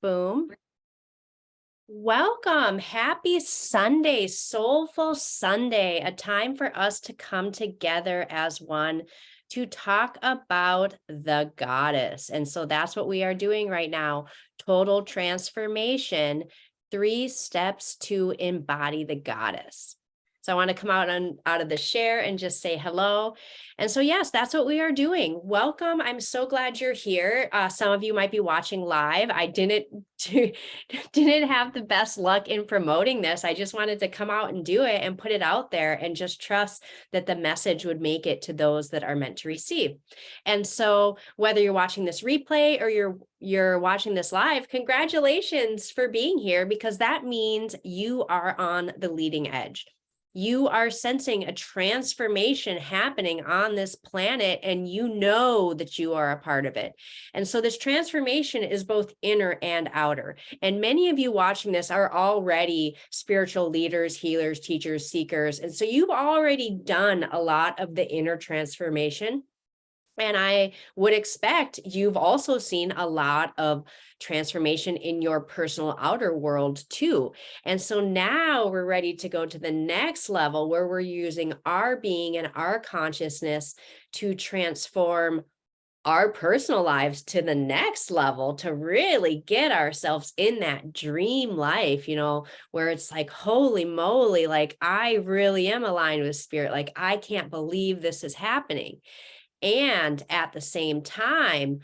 Boom. Welcome. Happy Sunday, Soulful Sunday, a time for us to come together as one to talk about the goddess. And so that's what we are doing right now. Total transformation, 3 steps to embody the goddess. So I want to come out of the share and just say hello. And so, yes, that's what we are doing. Welcome. I'm so glad you're here. Some of you might be watching live. I didn't have the best luck in promoting this. I just wanted to come out and do it and put it out there and just trust that the message would make it to those that are meant to receive. And so whether you're watching this replay or you're watching this live, congratulations for being here, because that means you are on the leading edge. You are sensing a transformation happening on this planet, and you know that you are a part of it. And so this transformation is both inner and outer. And many of you watching this are already spiritual leaders, healers, teachers, seekers. And so you've already done a lot of the inner transformation. And I would expect you've also seen a lot of transformation in your personal outer world too. And so now we're ready to go to the next level, where we're using our being and our consciousness to transform our personal lives to the next level, to really get ourselves in that dream life, where it's like, holy moly, like I really am aligned with spirit. Like I can't believe this is happening. And at the same time,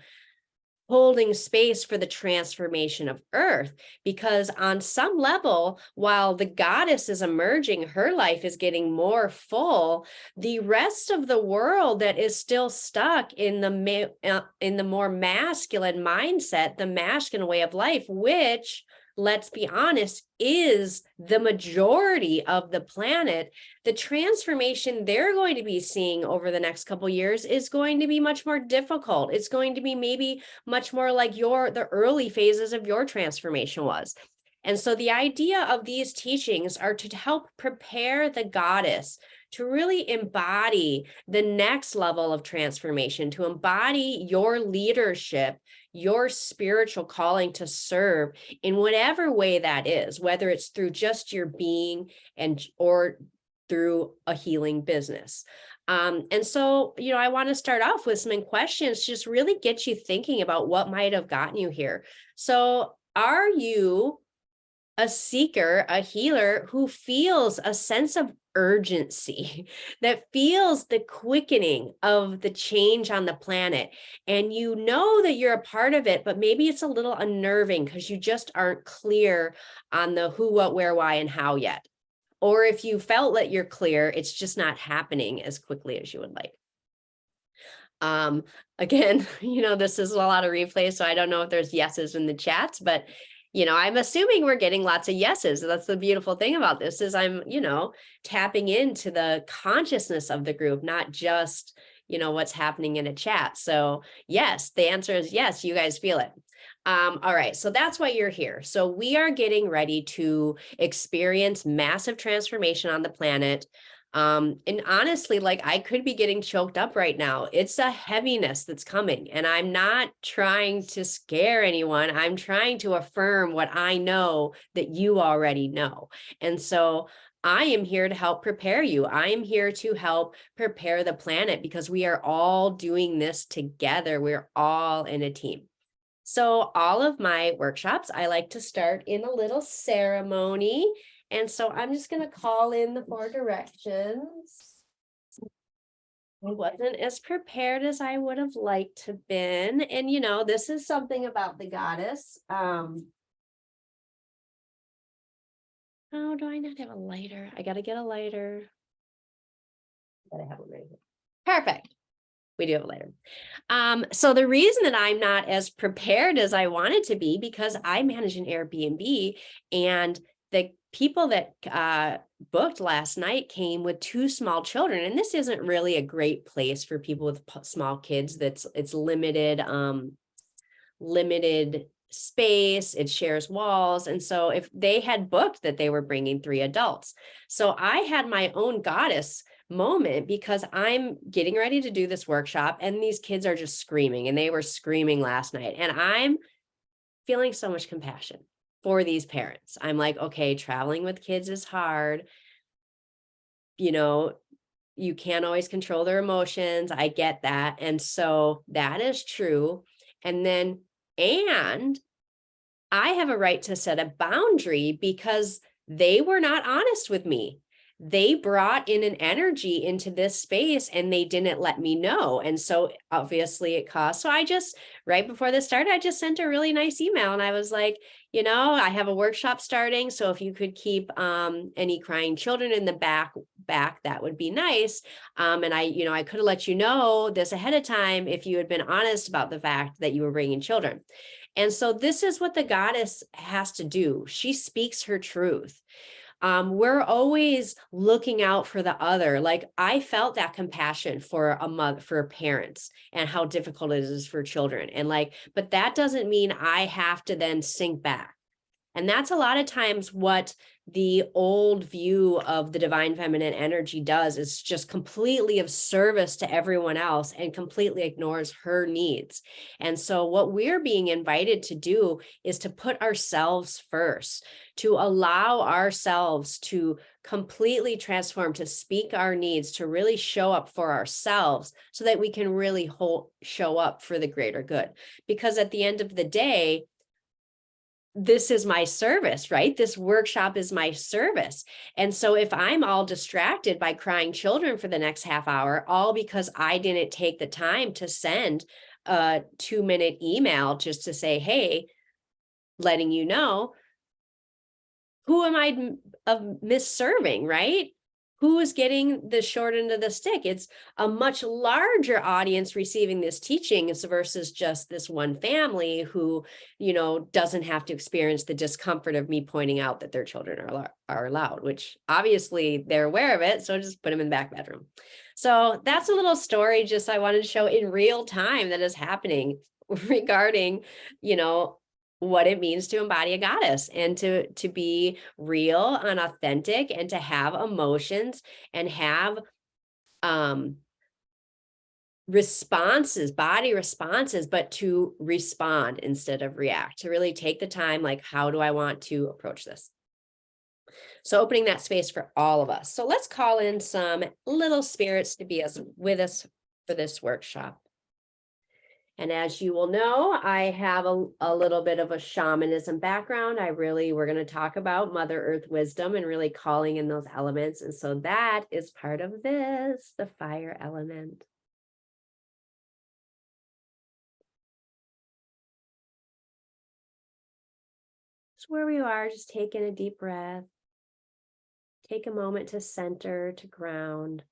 holding space for the transformation of Earth, because on some level, while the goddess is emerging, her life is getting more full, the rest of the world that is still stuck in the more masculine mindset, the masculine way of life, which, let's be honest, is the majority of the planet, the transformation they're going to be seeing over the next couple of years is going to be much more difficult. It's going to be maybe much more like the early phases of your transformation was. And so the idea of these teachings are to help prepare the goddess to really embody the next level of transformation, to embody your leadership, your spiritual calling to serve in whatever way that is, whether it's through just your being or through a healing business. And so, I want to start off with some questions, just really get you thinking about what might have gotten you here. So are you a seeker, a healer who feels a sense of urgency, that feels the quickening of the change on the planet, and you know that you're a part of it, but maybe it's a little unnerving because you just aren't clear on the who, what, where, why, and how yet? Or if you felt that you're clear, it's just not happening as quickly as you would like. Again, this is a lot of replays, so I don't know if there's yeses in the chats, but I'm assuming we're getting lots of yeses. That's the beautiful thing about this, is I'm, tapping into the consciousness of the group, not just, what's happening in a chat. So yes, the answer is yes, you guys feel it. All right, so that's why you're here. So we are getting ready to experience massive transformation on the planet. And honestly, like I could be getting choked up right now. It's a heaviness that's coming, and I'm not trying to scare anyone. I'm trying to affirm what I know that you already know. And so I am here to help prepare you. I am here to help prepare the planet, because we are all doing this together. We're all in a team. So all of my workshops, I like to start in a little ceremony. And so I'm just going to call in the 4 directions. I wasn't as prepared as I would have liked to have been. And, this is something about the goddess. Oh, do I not have a lighter? I got to get a lighter. I got to have one right here. Perfect. We do have a lighter. So the reason that I'm not as prepared as I wanted to be, because I manage an Airbnb, and the people that booked last night came with 2 small children, and this isn't really a great place for people with small kids. It's limited space, it shares walls. And so if they had booked that they were bringing 3 adults, so I had my own goddess moment, because I'm getting ready to do this workshop and these kids are just screaming, and they were screaming last night, and I'm feeling so much compassion for these parents. I'm like, okay, traveling with kids is hard. You know, you can't always control their emotions. I get that. And so that is true. And I have a right to set a boundary because they were not honest with me. They brought in an energy into this space and they didn't let me know. And so obviously it caused. So I just, right before this started, I just sent a really nice email and I was like, I have a workshop starting. So if you could keep any crying children in the back, that would be nice. And I could have let you know this ahead of time if you had been honest about the fact that you were bringing children. And so this is what the goddess has to do. She speaks her truth. We're always looking out for the other. Like I felt that compassion for a mother, for parents and how difficult it is for children. And but that doesn't mean I have to then sink back. And that's a lot of times what the old view of the divine feminine energy does, is just completely of service to everyone else and completely ignores her needs. And so what we're being invited to do is to put ourselves first, to allow ourselves to completely transform, to speak our needs, to really show up for ourselves so that we can really show up for the greater good. Because at the end of the day, this is my service, right? This workshop is my service. And so if I'm all distracted by crying children for the next half hour, all because I didn't take the time to send a 2-minute email just to say, hey, letting you know, who am I misserving, right? Who is getting the short end of the stick? It's a much larger audience receiving this teaching versus just this one family who, doesn't have to experience the discomfort of me pointing out that their children are allowed, which obviously they're aware of it. So just put them in the back bedroom. So that's a little story just I wanted to show in real time that is happening regarding, what it means to embody a goddess and to be real and authentic and to have emotions and have responses, body responses, but to respond instead of react, to really take the time, like, how do I want to approach this? So opening that space for all of us. So let's call in some little spirits to be with us for this workshop. And as you will know, I have a little bit of a shamanism background. We're going to talk about Mother Earth wisdom and really calling in those elements. And so that is part of this, the fire element. So where you are, just taking a deep breath. Take a moment to center, to ground.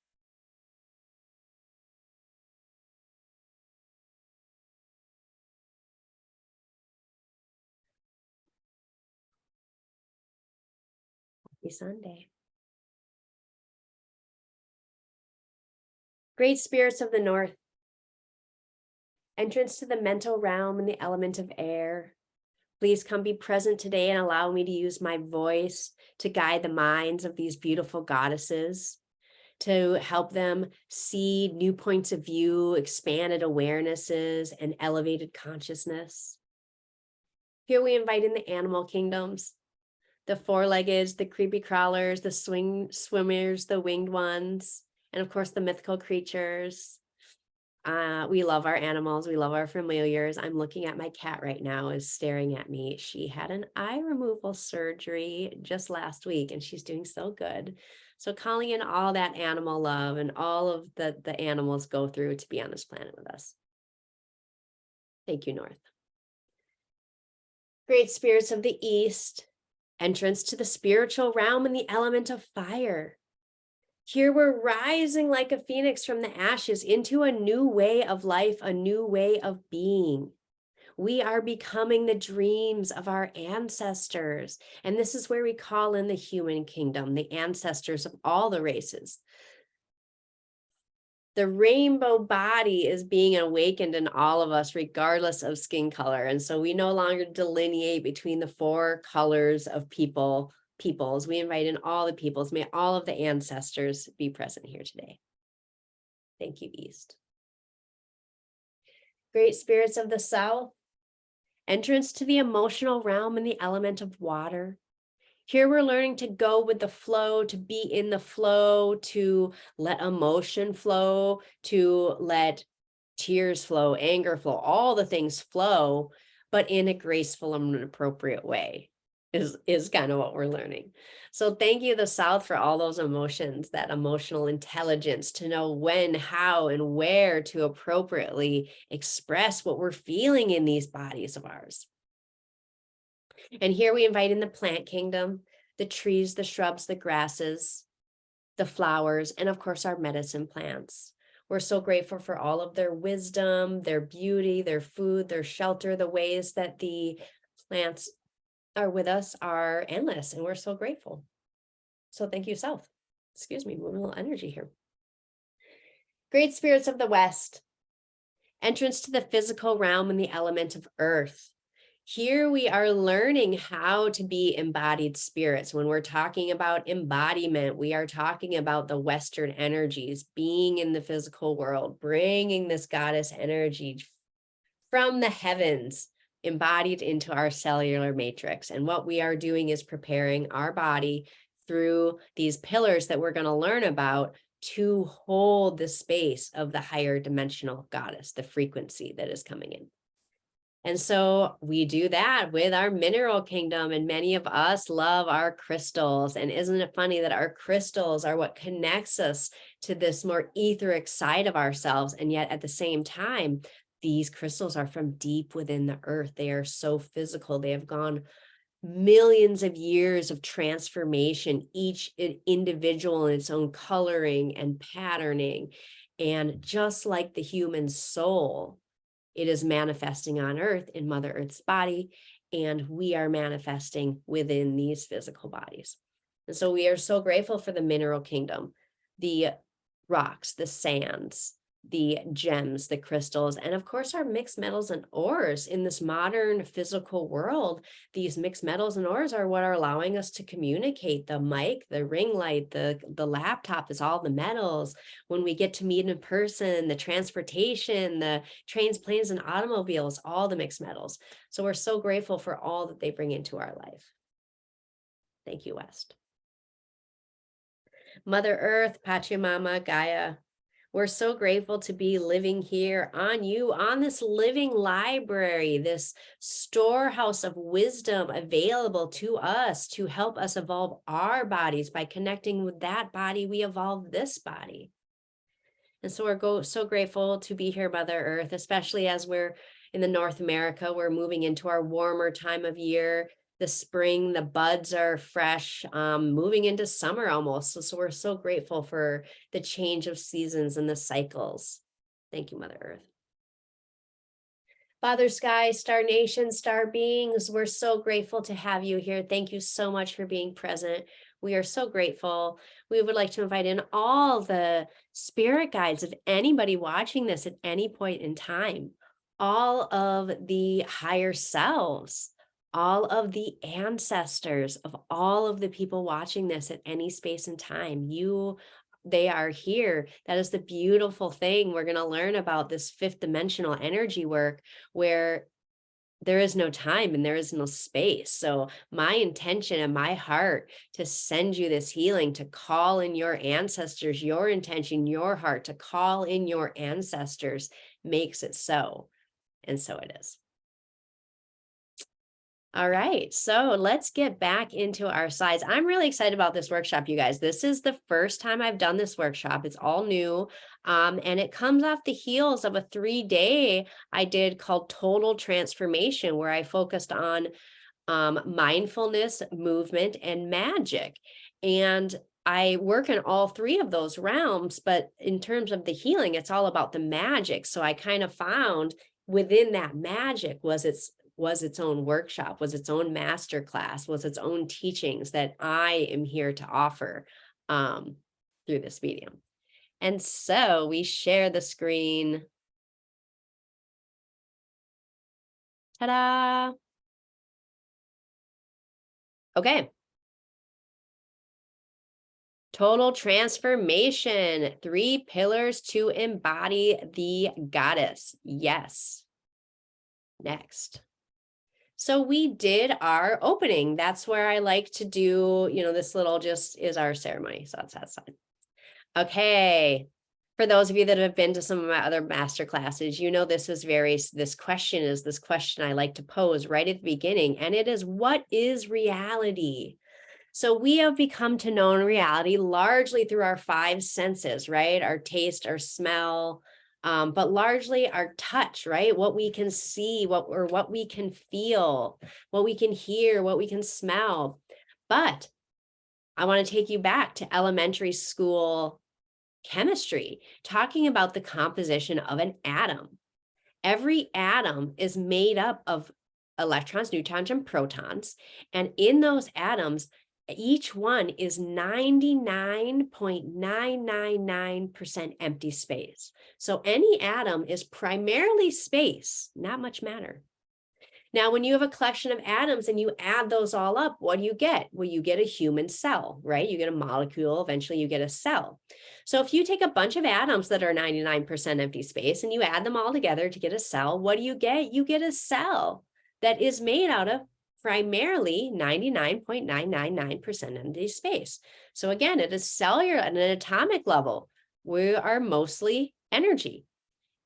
Happy Sunday. Great spirits of the north. Entrance to the mental realm and the element of air. Please come be present today and allow me to use my voice to guide the minds of these beautiful goddesses, to help them see new points of view, expanded awarenesses, and elevated consciousness. Here we invite in the animal kingdoms, the four-legged, the creepy crawlers, the swimmers, the winged ones, and of course the mythical creatures. We love our animals. We love our familiars. I'm looking at my cat right now, is staring at me. She had an eye removal surgery just last week and she's doing so good. So calling in all that animal love and all of the animals go through to be on this planet with us. Thank you, North. Great spirits of the East, entrance to the spiritual realm and the element of fire. Here we're rising like a phoenix from the ashes into a new way of life, a new way of being. We are becoming the dreams of our ancestors. And this is where we call in the human kingdom, the ancestors of all the races. The rainbow body is being awakened in all of us, regardless of skin color. And so we no longer delineate between the 4 colors of peoples. We invite in all the peoples. May all of the ancestors be present here today. Thank you, East. Great spirits of the South, Entrance to the emotional realm and the element of water. Here we're learning to go with the flow, to be in the flow, to let emotion flow, to let tears flow, anger flow, all the things flow, but in a graceful and an appropriate way is kind of what we're learning. So thank you, the South, for all those emotions, that emotional intelligence to know when, how, and where to appropriately express what we're feeling in these bodies of ours. And here we invite in the plant kingdom, the trees, the shrubs, the grasses, the flowers, and of course our medicine plants. We're so grateful for all of their wisdom, their beauty, their food, their shelter. The ways that the plants are with us are endless, and we're so grateful. So thank you, South. Excuse me, moving a little energy here. Great spirits of the West. Entrance to the physical realm and the element of earth. Here we are learning how to be embodied spirits. When we're talking about embodiment, we are talking about the Western energies, being in the physical world, bringing this goddess energy from the heavens, embodied into our cellular matrix. And what we are doing is preparing our body through these pillars that we're going to learn about to hold the space of the higher dimensional goddess, the frequency that is coming in. And so we do that with our mineral kingdom, and many of us love our crystals. And isn't it funny that our crystals are what connects us to this more etheric side of ourselves? And yet at the same time, these crystals are from deep within the earth. They are so physical. They have gone millions of years of transformation, each individual in its own coloring and patterning. And just like the human soul, it is manifesting on earth in Mother Earth's body, and we are manifesting within these physical bodies. And so we are so grateful for the mineral kingdom, the rocks, the sands, the gems, the crystals, and of course our mixed metals and ores. In this modern physical world, these mixed metals and ores are what are allowing us to communicate. The mic, the ring light, the laptop is all the metals. When we get to meet in person, the transportation, the trains, planes, and automobiles, all the mixed metals. So we're so grateful for all that they bring into our life. Thank you, West. Mother Earth, Pachamama, Gaia, we're so grateful to be living here on you, on this living library, this storehouse of wisdom available to us to help us evolve our bodies. By connecting with that body, we evolve this body. And so we're so grateful to be here, Mother Earth, especially as we're in the North America. We're moving into our warmer time of year. The spring, the buds are fresh, moving into summer almost. So we're so grateful for the change of seasons and the cycles. Thank you, Mother Earth. Father Sky, Star Nation, Star Beings, we're so grateful to have you here. Thank you so much for being present. We are so grateful. We would like to invite in all the spirit guides of anybody watching this at any point in time, all of the higher selves, all of the ancestors of all of the people watching this at any space and time. They are here. That is the beautiful thing. We're going to learn about this fifth dimensional energy work where there is no time and there is no space. So my intention and my heart to send you this healing, to call in your ancestors, your intention, your heart, to call in your ancestors makes it so. And so it is. All right, so let's get back into our slides. I'm really excited about this workshop, you guys. This is the first time I've done this workshop. It's all new, and it comes off the heels of a 3-day I did called Total Transformation, where I focused on mindfulness, movement, and magic. And I work in all 3 of those realms, but in terms of the healing, it's all about the magic. So I kind of found within that magic was its own workshop, was its own masterclass, was its own teachings that I am here to offer through this medium. And so we share the screen. Ta-da! Okay. Total transformation, 3 pillars to embody the goddess. Yes. Next. So we did our opening. That's where I like to do, this little just is our ceremony. So that's that side. Okay. For those of you that have been to some of my other master classes, this question I like to pose right at the beginning, and it is, what is reality? So we have become to know reality largely through our five senses, right? Our taste, our smell, but largely our touch, right? What we can see, what we can feel, what we can hear, what we can smell. But I want to take you back to elementary school chemistry, talking about the composition of an atom. Every atom is made up of electrons, neutrons, and protons. And in those atoms, each one is 99.999% empty space. So any atom is primarily space, not much matter. Now, when you have a collection of atoms and you add those all up, what do you get? Well, you get a human cell, right? You get a molecule, eventually you get a cell. So if you take a bunch of atoms that are 99% empty space and you add them all together to get a cell, what do you get? You get a cell that is made out of primarily 99.999% empty space. So again, at a cellular and an atomic level, we are mostly energy.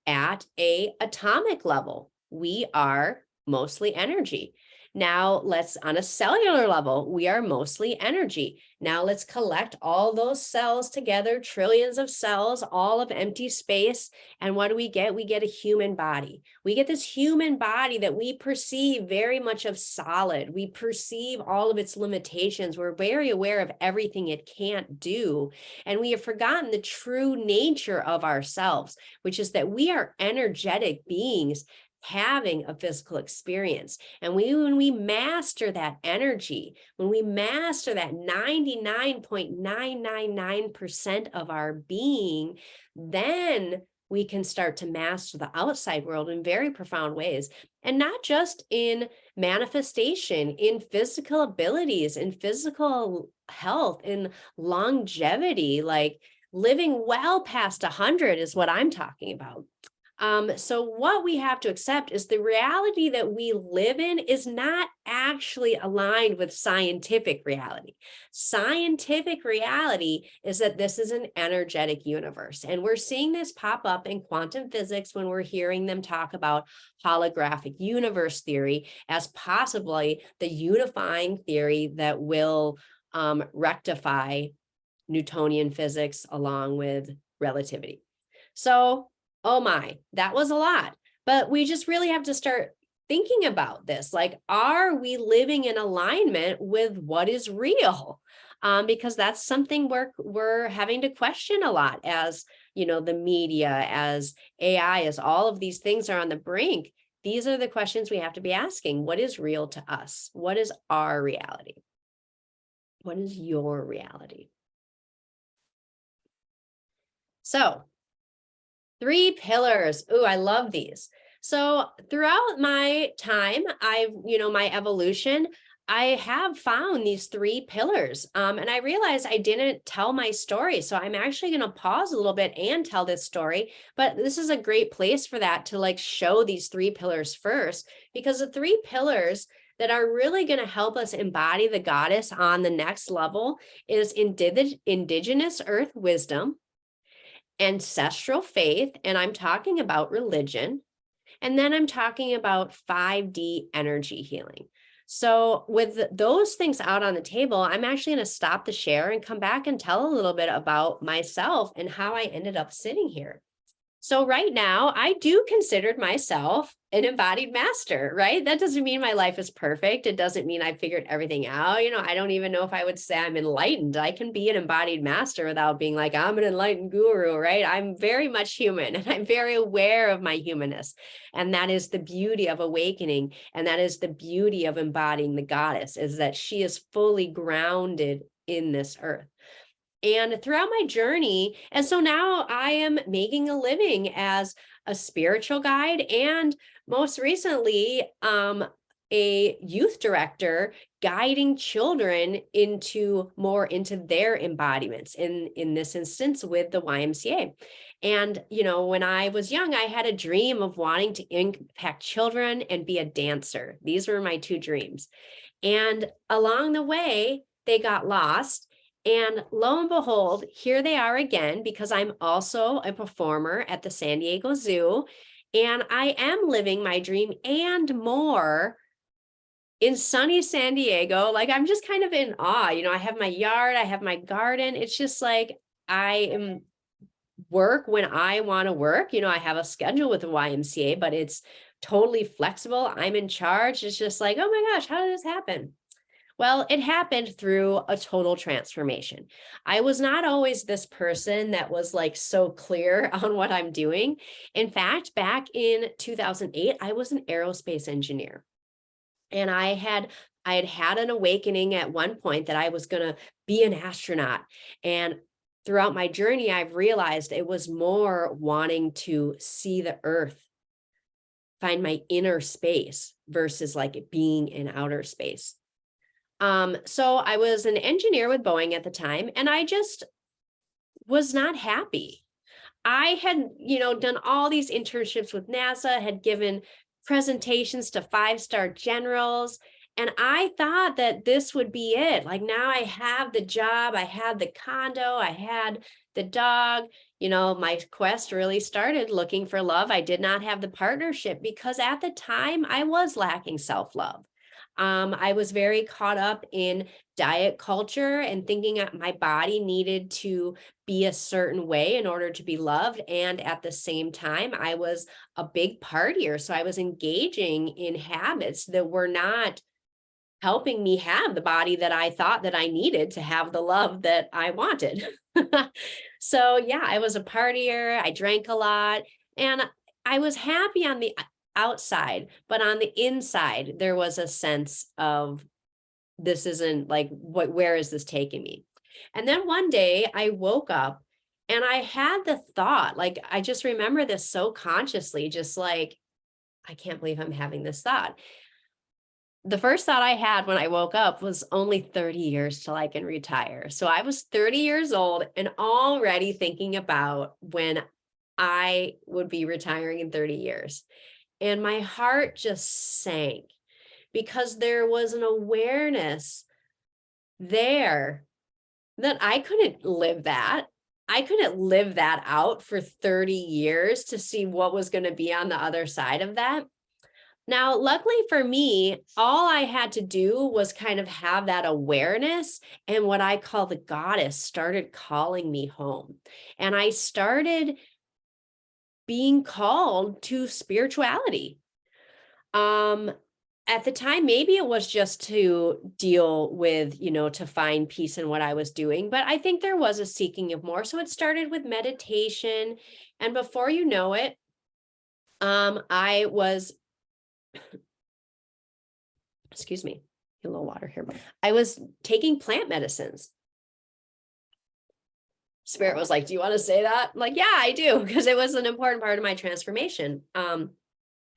At an atomic level, we are mostly energy. Now on a cellular level, we are mostly energy. Now let's collect all those cells together, trillions of cells, all of empty space. And what do we get? We get a human body. We get this human body that we perceive very much of solid. We perceive all of its limitations. We're very aware of everything it can't do. And we have forgotten the true nature of ourselves, which is that we are energetic beings having a physical experience. And when we master that energy, when we master that 99.999% of our being, then we can start to master the outside world in very profound ways. And not just in manifestation, in physical abilities, in physical health, in longevity, like living well past 100 is what I'm talking about. So what we have to accept is the reality that we live in is not actually aligned with scientific reality. Scientific reality is that this is an energetic universe. And we're seeing this pop up in quantum physics when we're hearing them talk about holographic universe theory as possibly the unifying theory that will rectify Newtonian physics along with relativity. So oh my, that was a lot. But we just really have to start thinking about this. Like, are we living in alignment with what is real? Because that's something we're having to question a lot as, the media, as AI, as all of these things are on the brink. These are the questions we have to be asking. What is real to us? What is our reality? What is your reality? So, 3 pillars. Ooh, I love these. So throughout my time, my evolution, I have found these 3 pillars. And I realized I didn't tell my story. So I'm actually going to pause a little bit and tell this story. But this is a great place for that, to show these 3 pillars first, because the 3 pillars that are really going to help us embody the goddess on the next level is indigenous earth wisdom, ancestral faith, and I'm talking about religion, and then I'm talking about 5D energy healing. So with those things out on the table, I'm actually going to stop the share and come back and tell a little bit about myself and how I ended up sitting here. So right now, I do consider myself an embodied master, right? That doesn't mean my life is perfect. It doesn't mean I figured everything out. I don't even know if I would say I'm enlightened. I can be an embodied master without being like, I'm an enlightened guru, right? I'm very much human, and I'm very aware of my humanness. And that is the beauty of awakening. And that is the beauty of embodying the goddess, is that she is fully grounded in this earth. And throughout my journey, and so now I am making a living as a spiritual guide, and most recently, a youth director guiding children into their embodiments, in this instance with the YMCA. And, when I was young, I had a dream of wanting to impact children and be a dancer. These were my two dreams. And along the way, they got lost. And lo and behold, here they are again, because I'm also a performer at the San Diego Zoo. And I am living my dream and more in sunny San Diego. Like, I'm just kind of in awe. I have my yard, I have my garden. It's just like I am work when I want to work. I have a schedule with the YMCA, but it's totally flexible. I'm in charge. It's just like, oh my gosh, how did this happen? Well, it happened through a total transformation. I was not always this person that was like so clear on what I'm doing. In fact, back in 2008, I was an aerospace engineer. And I had an awakening at one point that I was going to be an astronaut. And throughout my journey, I've realized it was more wanting to see the earth, find my inner space versus like being in outer space. So I was an engineer with Boeing at the time, and I just was not happy. I had, done all these internships with NASA, had given presentations to 5-star generals, and I thought that this would be it. Like, now I have the job, I had the condo, I had the dog. My quest really started looking for love. I did not have the partnership because at the time I was lacking self-love. I was very caught up in diet culture and thinking that my body needed to be a certain way in order to be loved. And at the same time, I was a big partier. So I was engaging in habits that were not helping me have the body that I thought that I needed to have the love that I wanted. So yeah, I was a partier. I drank a lot, and I was happy on the outside, but on the inside, there was a sense of, this isn't like, where is this taking me? And then one day I woke up and I had the thought, like, I just remember this so consciously, just like, I can't believe I'm having this thought. The first thought I had when I woke up was only 30 years till I can retire. So I was 30 years old and already thinking about when I would be retiring in 30 years. And my heart just sank because there was an awareness there that I couldn't live that. I couldn't live that out for 30 years to see what was going to be on the other side of that. Now, luckily for me, all I had to do was kind of have that awareness, and what I call the goddess started calling me home. And I started being called to spirituality. At the time, maybe it was just to deal with, to find peace in what I was doing, but I think there was a seeking of more. So it started with meditation. And before you know it, I was, excuse me, a little water here. I was taking plant medicines. Spirit was like, do you want to say that? I'm like, yeah, I do, because it was an important part of my transformation.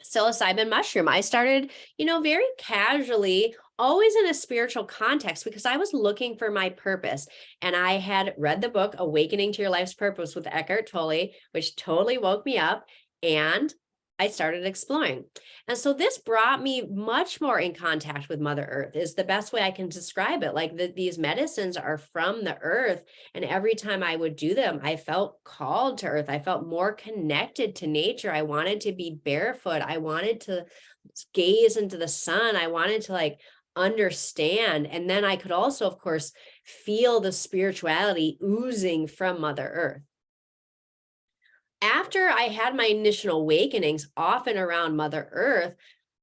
Psilocybin mushroom. I started, very casually, always in a spiritual context, because I was looking for my purpose. And I had read the book, Awakening to Your Life's Purpose with Eckhart Tolle, which totally woke me up. And I started exploring. And so this brought me much more in contact with Mother Earth, is the best way I can describe it. Like, these medicines are from the earth. And every time I would do them, I felt called to earth. I felt more connected to nature. I wanted to be barefoot. I wanted to gaze into the sun. I wanted to understand. And then I could also, of course, feel the spirituality oozing from Mother Earth. After I had my initial awakenings, often around Mother Earth,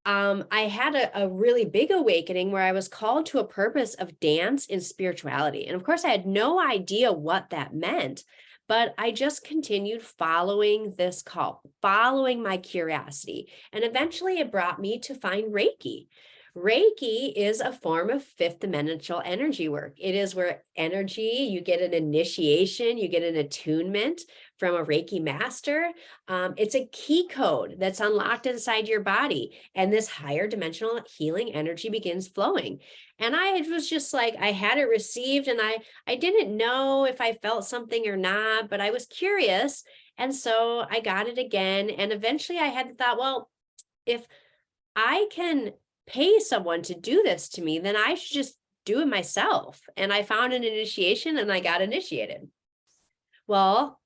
I had a really big awakening where I was called to a purpose of dance and spirituality. And of course, I had no idea what that meant, but I just continued following this call, following my curiosity. And eventually it brought me to find Reiki. Reiki is a form of fifth dimensional energy work. It is where energy, you get an initiation, you get an attunement from a Reiki master. It's a key code that's unlocked inside your body, and this higher dimensional healing energy begins flowing. And I was just like, I had it received, and I didn't know if I felt something or not, but I was curious. And so I got it again. And eventually I had the thought, well, if I can pay someone to do this to me, then I should just do it myself. And I found an initiation and I got initiated. Well,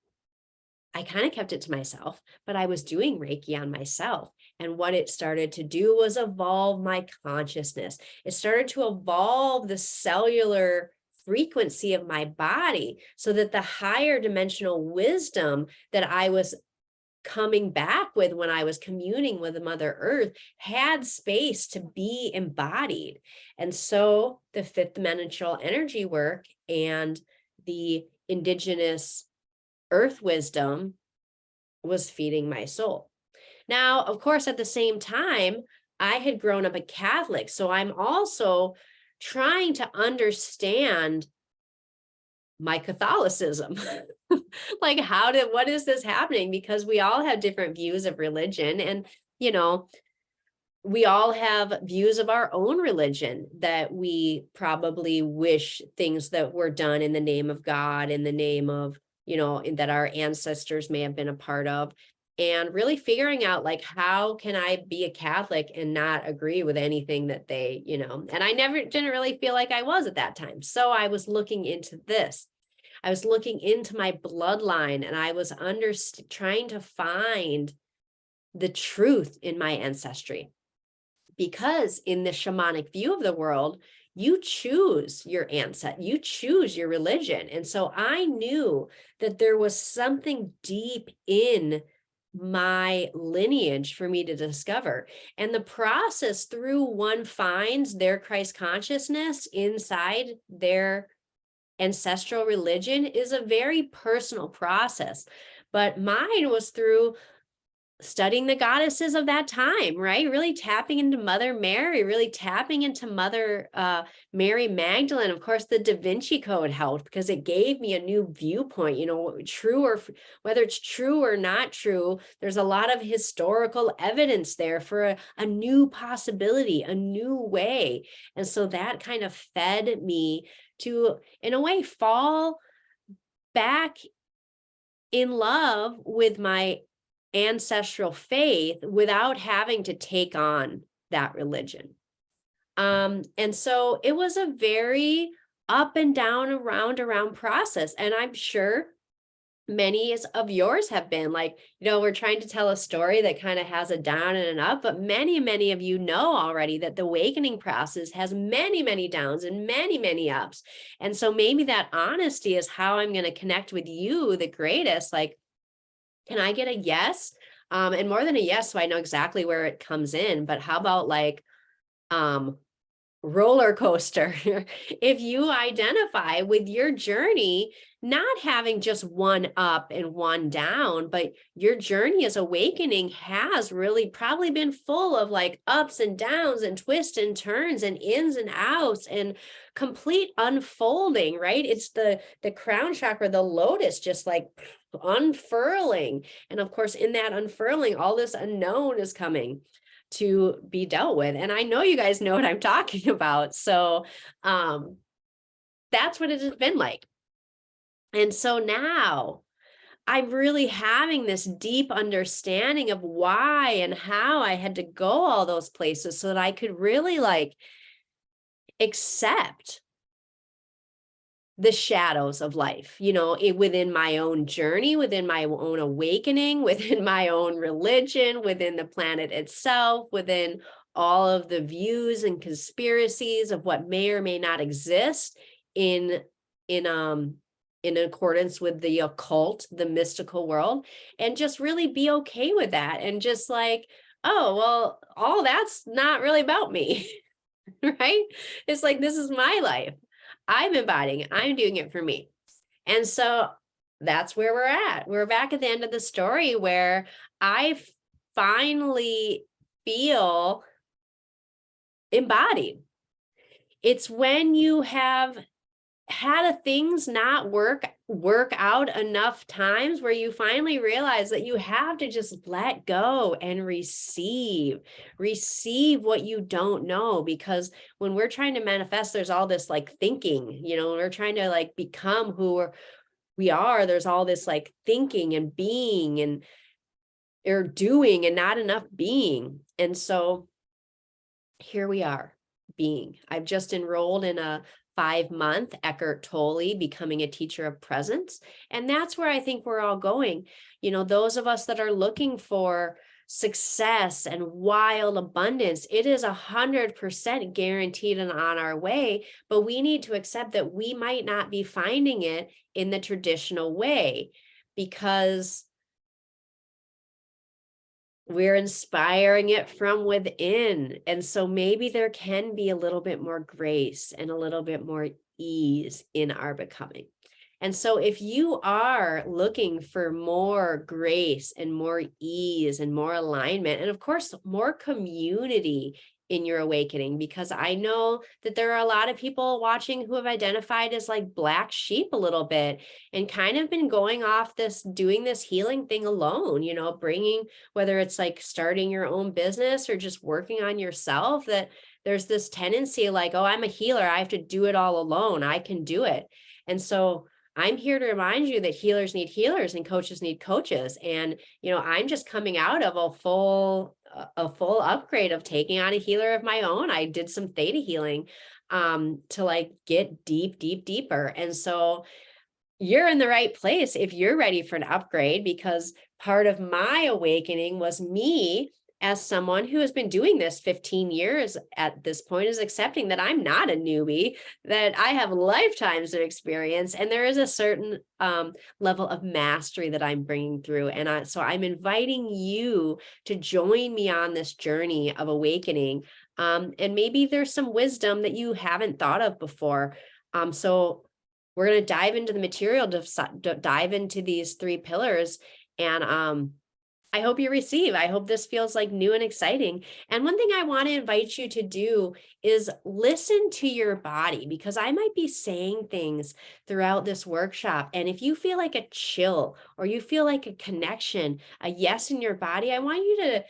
I kind of kept it to myself, but I was doing Reiki on myself. And what it started to do was evolve my consciousness. It started to evolve the cellular frequency of my body so that the higher dimensional wisdom that I was coming back with when I was communing with Mother Earth had space to be embodied. And so the fifth dimensional energy work and the indigenous earth wisdom was feeding my soul. Now, of course, at the same time, I had grown up a Catholic, so I'm also trying to understand my Catholicism. Like, what is this happening? Because we all have different views of religion, and, we all have views of our own religion that we probably wish things that were done in the name of God, in the name of, that our ancestors may have been a part of. And really figuring out, like, how can I be a Catholic and not agree with anything that they, and I didn't really feel like I was at that time. So I was looking into this. I was looking into my bloodline, and I was trying to find the truth in my ancestry. Because in the shamanic view of the world, you choose your ancestor, you choose your religion. And so I knew that there was something deep in my lineage for me to discover. And the process through one finds their Christ consciousness inside their ancestral religion is a very personal process. But mine was through studying the goddesses of that time, right? Really tapping into Mother Mary, really tapping into Mother Mary Magdalene. Of course, the Da Vinci Code helped because it gave me a new viewpoint, whether it's true or not true. There's a lot of historical evidence there for a new possibility, a new way. And so that kind of fed me to, in a way, fall back in love with my ancestral faith without having to take on that religion. And so it was a very up and down, around process. And I'm sure many of yours have been like, we're trying to tell a story that kind of has a down and an up, but many of you know already that the awakening process has many downs and many ups. And so maybe that honesty is how I'm going to connect with you, the greatest. Like, can I get a yes? And more than a yes, so I know exactly where it comes in, but how about like, roller coaster? If you identify with your journey, not having just one up and one down, but your journey as awakening has really probably been full of like ups and downs and twists and turns and ins and outs and complete unfolding, right? It's the crown chakra, the lotus, just like unfurling. And of course, in that unfurling, all this unknown is coming to be dealt with. And I know you guys know what I'm talking about. So that's what it has been like. And so now I'm really having this deep understanding of why and how I had to go all those places so that I could really like accept the shadows of life, within my own journey, within my own awakening, within my own religion, within the planet itself, within all of the views and conspiracies of what may or may not exist in accordance with the occult, the mystical world, and just really be okay with that. And just like, oh, well, all that's not really about me, right? It's like, this is my life. I'm embodying it. I'm doing it for me. And so that's where we're at. We're back at the end of the story where I finally feel embodied. It's when you have had things not work out enough times where you finally realize that you have to just let go and receive what you don't know. Because when we're trying to manifest, there's all this like thinking, we're trying to like become who we are. There's all this like thinking and being and or doing and not enough being. And so here we are, being. I've just enrolled in a 5-month Eckhart Tolle Becoming a Teacher of Presence. And that's where I think we're all going. Those of us that are looking for success and wild abundance, it is 100% guaranteed and on our way, but we need to accept that we might not be finding it in the traditional way because we're inspiring it from within. And so maybe there can be a little bit more grace and a little bit more ease in our becoming. And so if you are looking for more grace and more ease and more alignment, and of course, more community in your awakening, because I know that there are a lot of people watching who have identified as like black sheep a little bit and kind of been going off doing this healing thing alone, bringing, whether it's like starting your own business or just working on yourself, that there's this tendency like, oh, I'm a healer, I have to do it all alone, I can do it. And so I'm here to remind you that healers need healers and coaches need coaches. And, I'm just coming out of a full upgrade of taking on a healer of my own. I did some theta healing to like get deeper. And so you're in the right place if you're ready for an upgrade, because part of my awakening was me as someone who has been doing this 15 years at this point, is accepting that I'm not a newbie, that I have lifetimes of experience, and there is a certain level of mastery that I'm bringing through. And so I'm inviting you to join me on this journey of awakening. And maybe there's some wisdom that you haven't thought of before. So we're going to dive into the material, to dive into these 3 pillars. And I hope you receive. I hope this feels like new and exciting. And one thing I want to invite you to do is listen to your body, because I might be saying things throughout this workshop. And if you feel like a chill or you feel like a connection, a yes in your body, I want you to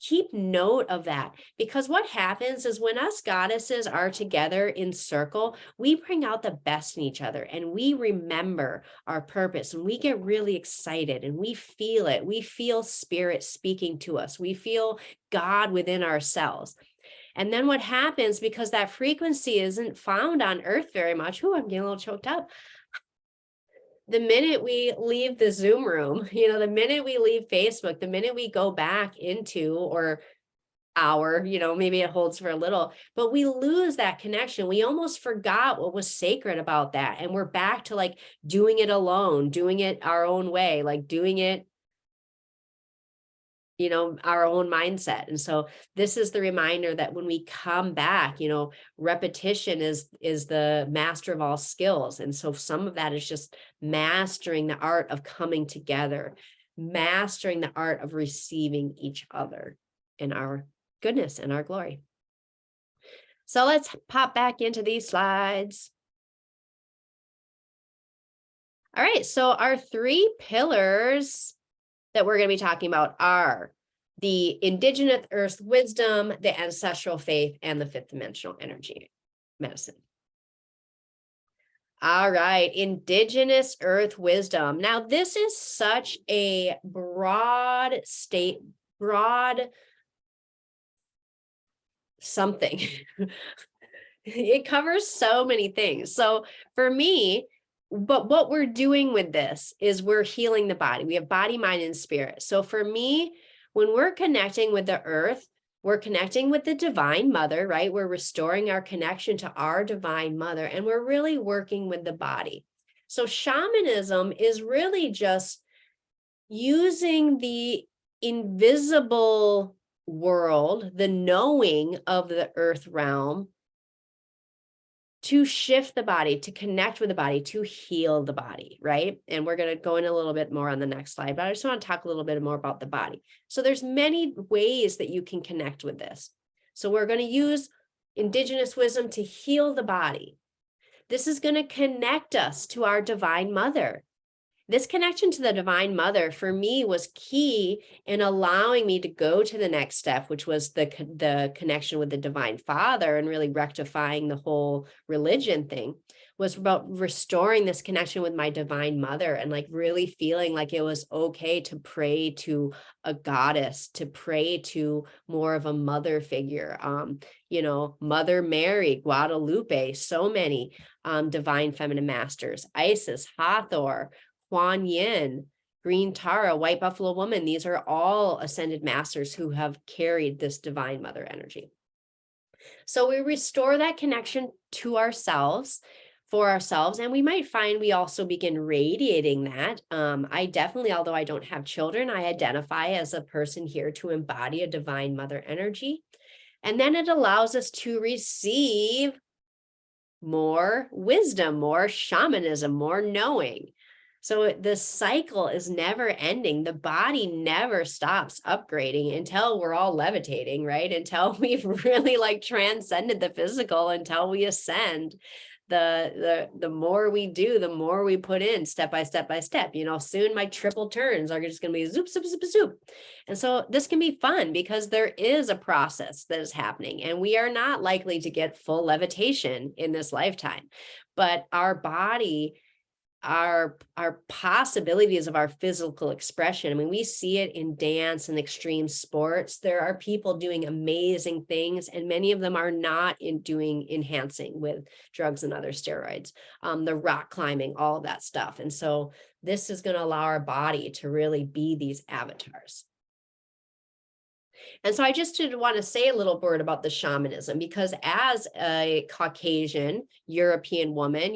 keep note of that, because what happens is when us goddesses are together in circle, we bring out the best in each other and we remember our purpose and we get really excited and we feel it. We feel spirit speaking to us. We feel God within ourselves. And then what happens, because that frequency isn't found on earth very much. I'm getting a little choked up. The minute we leave the Zoom room, the minute we leave Facebook, the minute we go back into maybe it holds for a little, but we lose that connection. We almost forgot what was sacred about that. And we're back to like doing it alone, doing it our own way, like doing it, our own mindset. And so this is the reminder that when we come back, repetition is the master of all skills. And so some of that is just mastering the art of coming together, mastering the art of receiving each other in our goodness and our glory. So let's pop back into these slides. All right, so our 3 pillars that we're going to be talking about are the indigenous earth wisdom, the ancestral faith, and the 5th dimensional energy medicine. All right, indigenous earth wisdom. Now, this is such a broad something. It covers so many things. So for me, but what we're doing with this is we're healing the body. We have body, mind, and spirit. So for me, when we're connecting with the earth, we're connecting with the divine mother, right? We're restoring our connection to our divine mother, and we're really working with the body. So shamanism is really just using the invisible world, the knowing of the earth realm, to shift the body, to connect with the body, to heal the body, right? And we're going to go in a little bit more on the next slide, but I just want to talk a little bit more about the body. So there's many ways that you can connect with this. So we're going to use indigenous wisdom to heal the body. This is going to connect us to our divine mother. This connection to the divine mother for me was key in allowing me to go to the next step, which was the connection with the divine father and really rectifying the whole religion thing. Was about restoring this connection with my divine mother and like really feeling like it was okay to pray to a goddess, to pray to more of a mother figure. Mother Mary, Guadalupe, so many divine feminine masters, Isis, Hathor, Kuan Yin, Green Tara, White Buffalo Woman. These are all ascended masters who have carried this divine mother energy. So we restore that connection to ourselves, for ourselves, and we might find we also begin radiating that. I definitely, although I don't have children, I identify as a person here to embody a divine mother energy. And then it allows us to receive more wisdom, more shamanism, more knowing. So the cycle is never ending. The body never stops upgrading until we're all levitating, right? Until we've really like transcended the physical, until we ascend. The more we do, the more we put in step by step by step. Soon my triple turns are just going to be zoop, zoop, zoop, zoop. And so this can be fun because there is a process that is happening, and we are not likely to get full levitation in this lifetime, but our body, our possibilities of our physical expression. I mean, we see it in dance and extreme sports. There are people doing amazing things, and many of them are not enhancing with drugs and other steroids, the rock climbing, all of that stuff. And so this is going to allow our body to really be these avatars. And so I just did want to say a little word about the shamanism, because as a Caucasian European woman,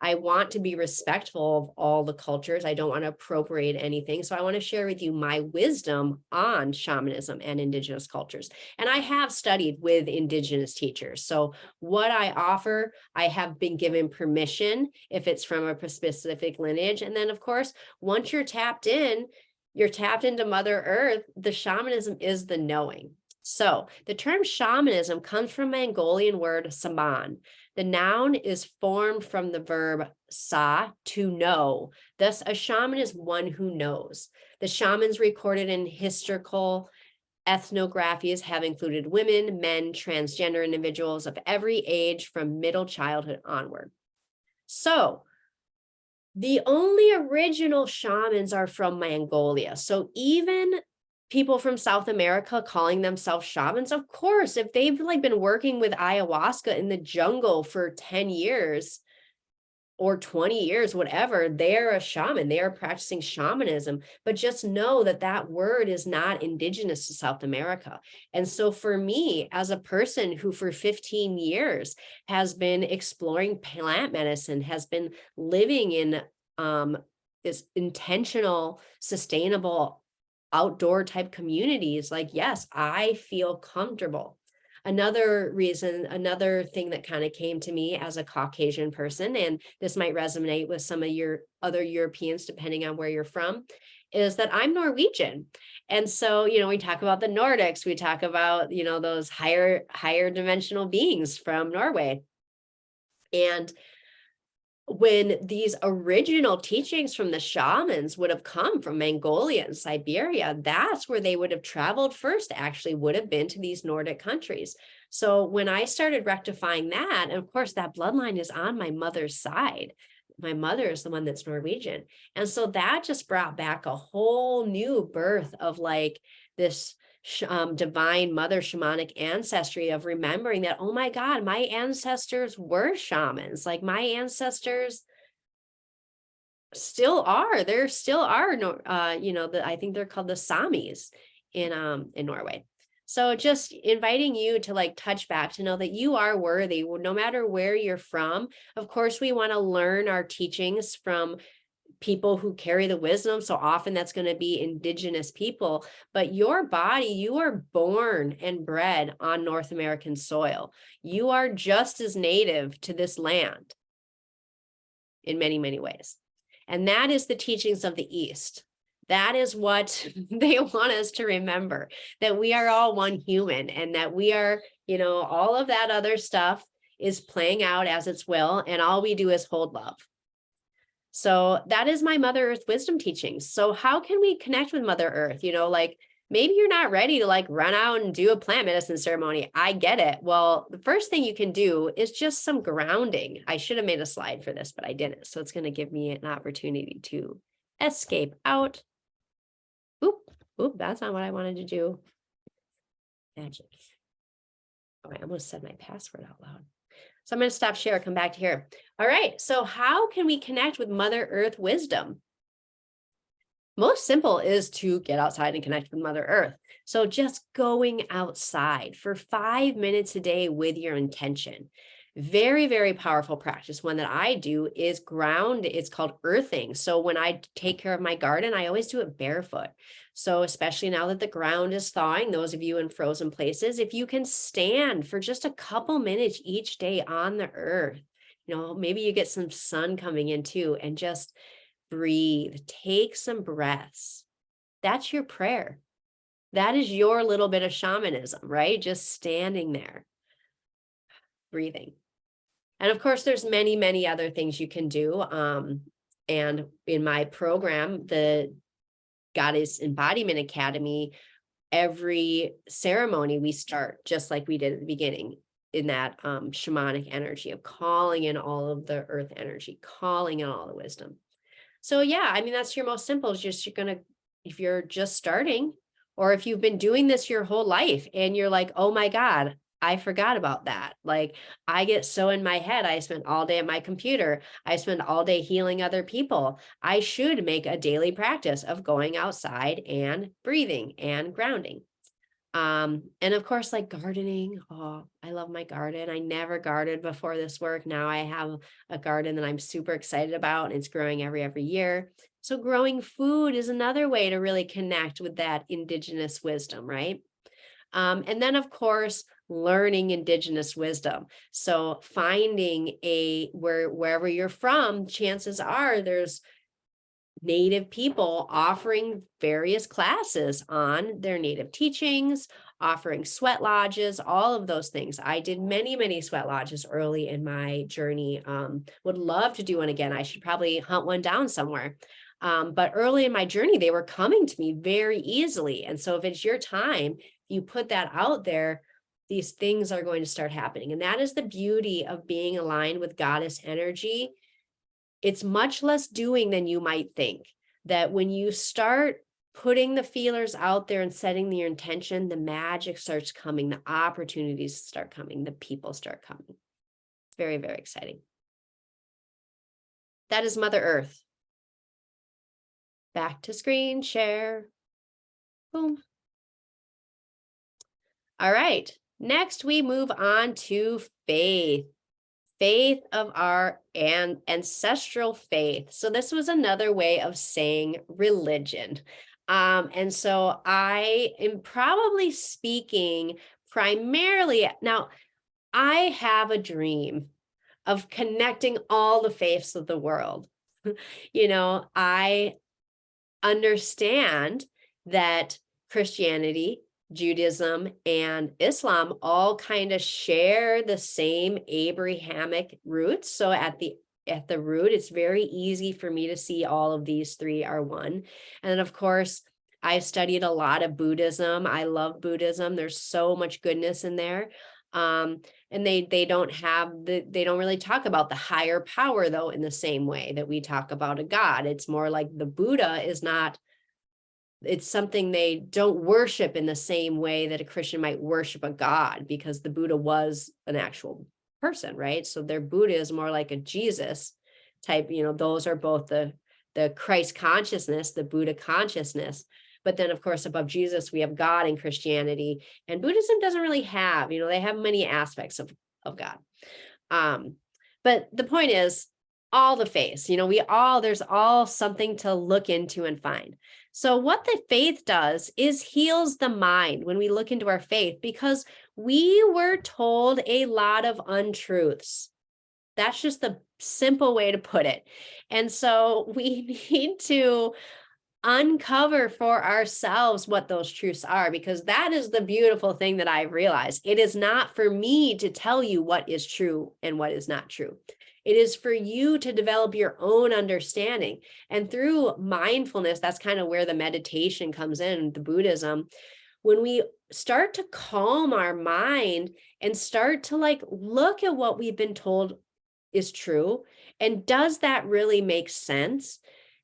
I want to be respectful of all the cultures. I don't want to appropriate anything. So I want to share with you my wisdom on shamanism and indigenous cultures. And I have studied with indigenous teachers. So what I offer, I have been given permission if it's from a specific lineage. And then, of course, once you're tapped into Mother Earth. The shamanism is the knowing. So the term shamanism comes from Mongolian word saman. The noun is formed from the verb sa, to know. Thus, a shaman is one who knows. The shamans recorded in historical ethnographies have included women, men, transgender individuals of every age from middle childhood onward. So the only original shamans are from Mongolia. So even people from South America calling themselves shamans, of course, if they've been working with ayahuasca in the jungle for 10 years or 20 years, whatever, they're a shaman. They are practicing shamanism. But just know that that word is not indigenous to South America. And so for me, as a person who for 15 years has been exploring plant medicine, has been living in this intentional, sustainable, outdoor type communities, yes, I feel comfortable. Another thing that kind of came to me as a Caucasian person, and this might resonate with some of your other Europeans, depending on where you're from, is that I'm Norwegian. And so, we talk about the Nordics, we talk about, those higher dimensional beings from Norway. And when these original teachings from the shamans would have come from Mongolia and Siberia, that's where they would have traveled first, actually would have been to these Nordic countries. So when I started rectifying that, and of course that bloodline is on my mother's side. My mother is the one that's Norwegian. And so that just brought back a whole new birth of this divine mother shamanic ancestry of remembering that, oh my God, my ancestors were shamans. My ancestors still are. There still are, I think they're called the Samis in Norway. So just inviting you to touch back, to know that you are worthy, no matter where you're from. Of course, we want to learn our teachings from people who carry the wisdom. So often that's going to be indigenous people, but your body, you are born and bred on North American soil. You are just as native to this land in many, many ways. And that is the teachings of the East. That is what they want us to remember, that we are all one human, and that we are all of that other stuff is playing out as its will, and all we do is hold love. So that is my Mother Earth wisdom teachings. So how can we connect with Mother Earth? Like maybe you're not ready to like run out and do a plant medicine ceremony. I get it. Well, the first thing you can do is just some grounding. I should have made a slide for this, but I didn't. So it's going to give me an opportunity to escape out. Oop, that's not what I wanted to do. Magic. Oh, I almost said my password out loud. So I'm going to stop share, come back to here. All right. So how can we connect with Mother Earth wisdom? Most simple is to get outside and connect with Mother Earth. So just going outside for 5 minutes a day with your intention. Very, very powerful practice. One that I do is ground. It's called earthing. So when I take care of my garden, I always do it barefoot. So especially now that the ground is thawing, those of you in frozen places, if you can stand for just a couple minutes each day on the earth, maybe you get some sun coming in too, and just breathe, take some breaths. That's your prayer. That is your little bit of shamanism, right? Just standing there, breathing. And of course, there's many, many other things you can do. And in my program, the Goddess Embodiment Academy, every ceremony we start just like we did at the beginning, in that shamanic energy of calling in all of the earth energy, calling in all the wisdom. So yeah, I mean, that's your most simple, is just if you're just starting, or if you've been doing this your whole life and you're like, oh my God, I forgot about that. Like I get so in my head, I spend all day at my computer. I spend all day healing other people. I should make a daily practice of going outside and breathing and grounding. And of course, like gardening. Oh, I love my garden. I never gardened before this work. Now I have a garden that I'm super excited about, and it's growing every year. So growing food is another way to really connect with that indigenous wisdom, right? And then of course, learning indigenous wisdom. So finding wherever you're from, chances are there's Native people offering various classes on their Native teachings, offering sweat lodges, all of those things. I did many, many sweat lodges early in my journey. Would love to do one again. I should probably hunt one down somewhere. But early in my journey, they were coming to me very easily. And so if it's your time, you put that out there, these things are going to start happening. And that is the beauty of being aligned with goddess energy. It's much less doing than you might think. That when you start putting the feelers out there and setting your intention, the magic starts coming, the opportunities start coming, the people start coming. It's very, very exciting. That is Mother Earth. Back to screen share. Boom. All right. Next, we move on to faith. Faith of our ancestral faith. So this was another way of saying religion. And so I am probably speaking primarily, now I have a dream of connecting all the faiths of the world. I understand that Christianity, Judaism, and Islam all kind of share the same Abrahamic roots. So at the root, it's very easy for me to see all of these three are one. And then of course, I've studied a lot of Buddhism. I love Buddhism. There's so much goodness in there. And they don't really talk about the higher power though in the same way that we talk about a God. It's more like the Buddha is not, it's something they don't worship in the same way that a Christian might worship a God, because the Buddha was an actual person, right? So their Buddha is more like a Jesus type, those are both the Christ consciousness, the Buddha consciousness. But then of course, above Jesus, we have God in Christianity, and Buddhism doesn't really have, they have many aspects of God. But the point is, all the faiths, there's all something to look into and find. So what the faith does is heals the mind when we look into our faith, because we were told a lot of untruths. That's just the simple way to put it. And so we need to uncover for ourselves what those truths are, because that is the beautiful thing that I've realized. It is not for me to tell you what is true and what is not true. It is for you to develop your own understanding. And through mindfulness, that's kind of where the meditation comes in, the Buddhism. When we start to calm our mind and start to like look at what we've been told is true, and does that really make sense?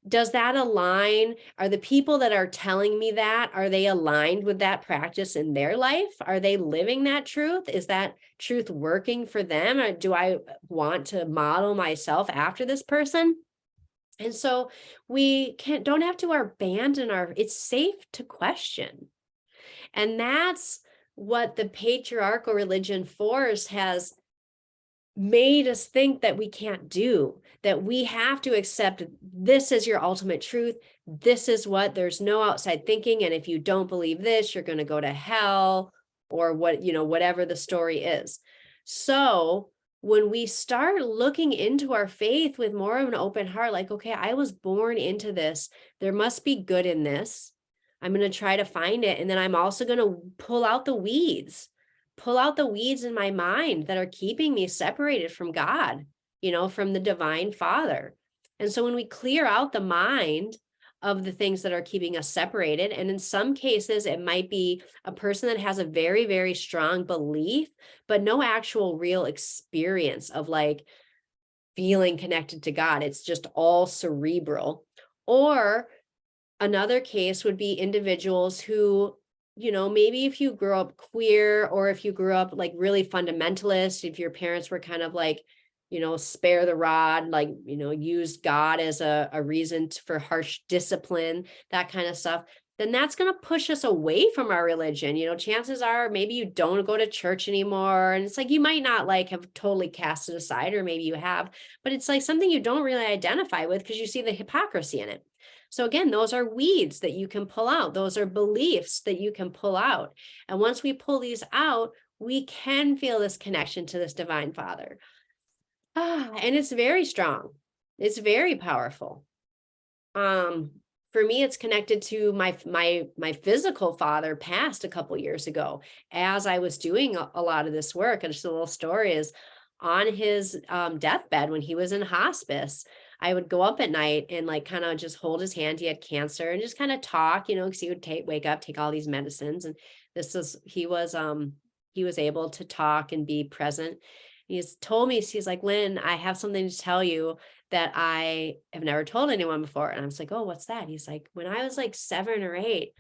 Does that align? Are the people that are telling me that, are they aligned with that practice in their life? Are they living that truth? Is that truth working for them? Or do I want to model myself after this person? And so we don't have to abandon it's safe to question. And that's what the patriarchal religion force has made us think that we can't do, that we have to accept this is your ultimate truth. This is what, there's no outside thinking. And if you don't believe this, you're going to go to hell, or what, whatever the story is. So when we start looking into our faith with more of an open heart, like, okay, I was born into this. There must be good in this. I'm going to try to find it. And then I'm also going to pull out the weeds in my mind that are keeping me separated from God, from the divine Father. And so when we clear out the mind of the things that are keeping us separated, and in some cases, it might be a person that has a very, very strong belief, but no actual real experience of like feeling connected to God. It's just all cerebral. Or another case would be individuals who, maybe if you grew up queer, or if you grew up like really fundamentalist, if your parents were kind of like, spare the rod, like, used God as a reason for harsh discipline, that kind of stuff, then that's going to push us away from our religion. Chances are maybe you don't go to church anymore. And it's like, you might not like have totally cast it aside, or maybe you have, but it's like something you don't really identify with because you see the hypocrisy in it. So again, those are weeds that you can pull out. Those are beliefs that you can pull out. And once we pull these out, we can feel this connection to this divine Father. And it's very strong. It's very powerful. For me, it's connected to my physical father, passed a couple years ago. As I was doing a lot of this work, and just a little story is, on his deathbed when he was in hospice, I would go up at night and like kind of just hold his hand. He had cancer, and just kind of talk, because he would wake up, take all these medicines. And he was able to talk and be present. He's told me, he's like, Lynn, I have something to tell you that I have never told anyone before. And I was like, oh, what's that? He's like, when I was like 7 or 8,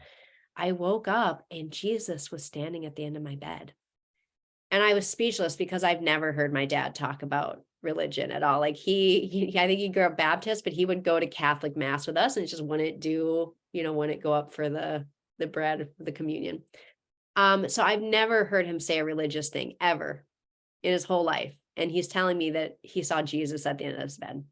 I woke up and Jesus was standing at the end of my bed. And I was speechless because I've never heard my dad talk about religion at all. Like I think he grew up Baptist, but he would go to Catholic mass with us and just wouldn't go up for the bread, the communion. So I've never heard him say a religious thing ever in his whole life. And he's telling me that he saw Jesus at the end of his bed.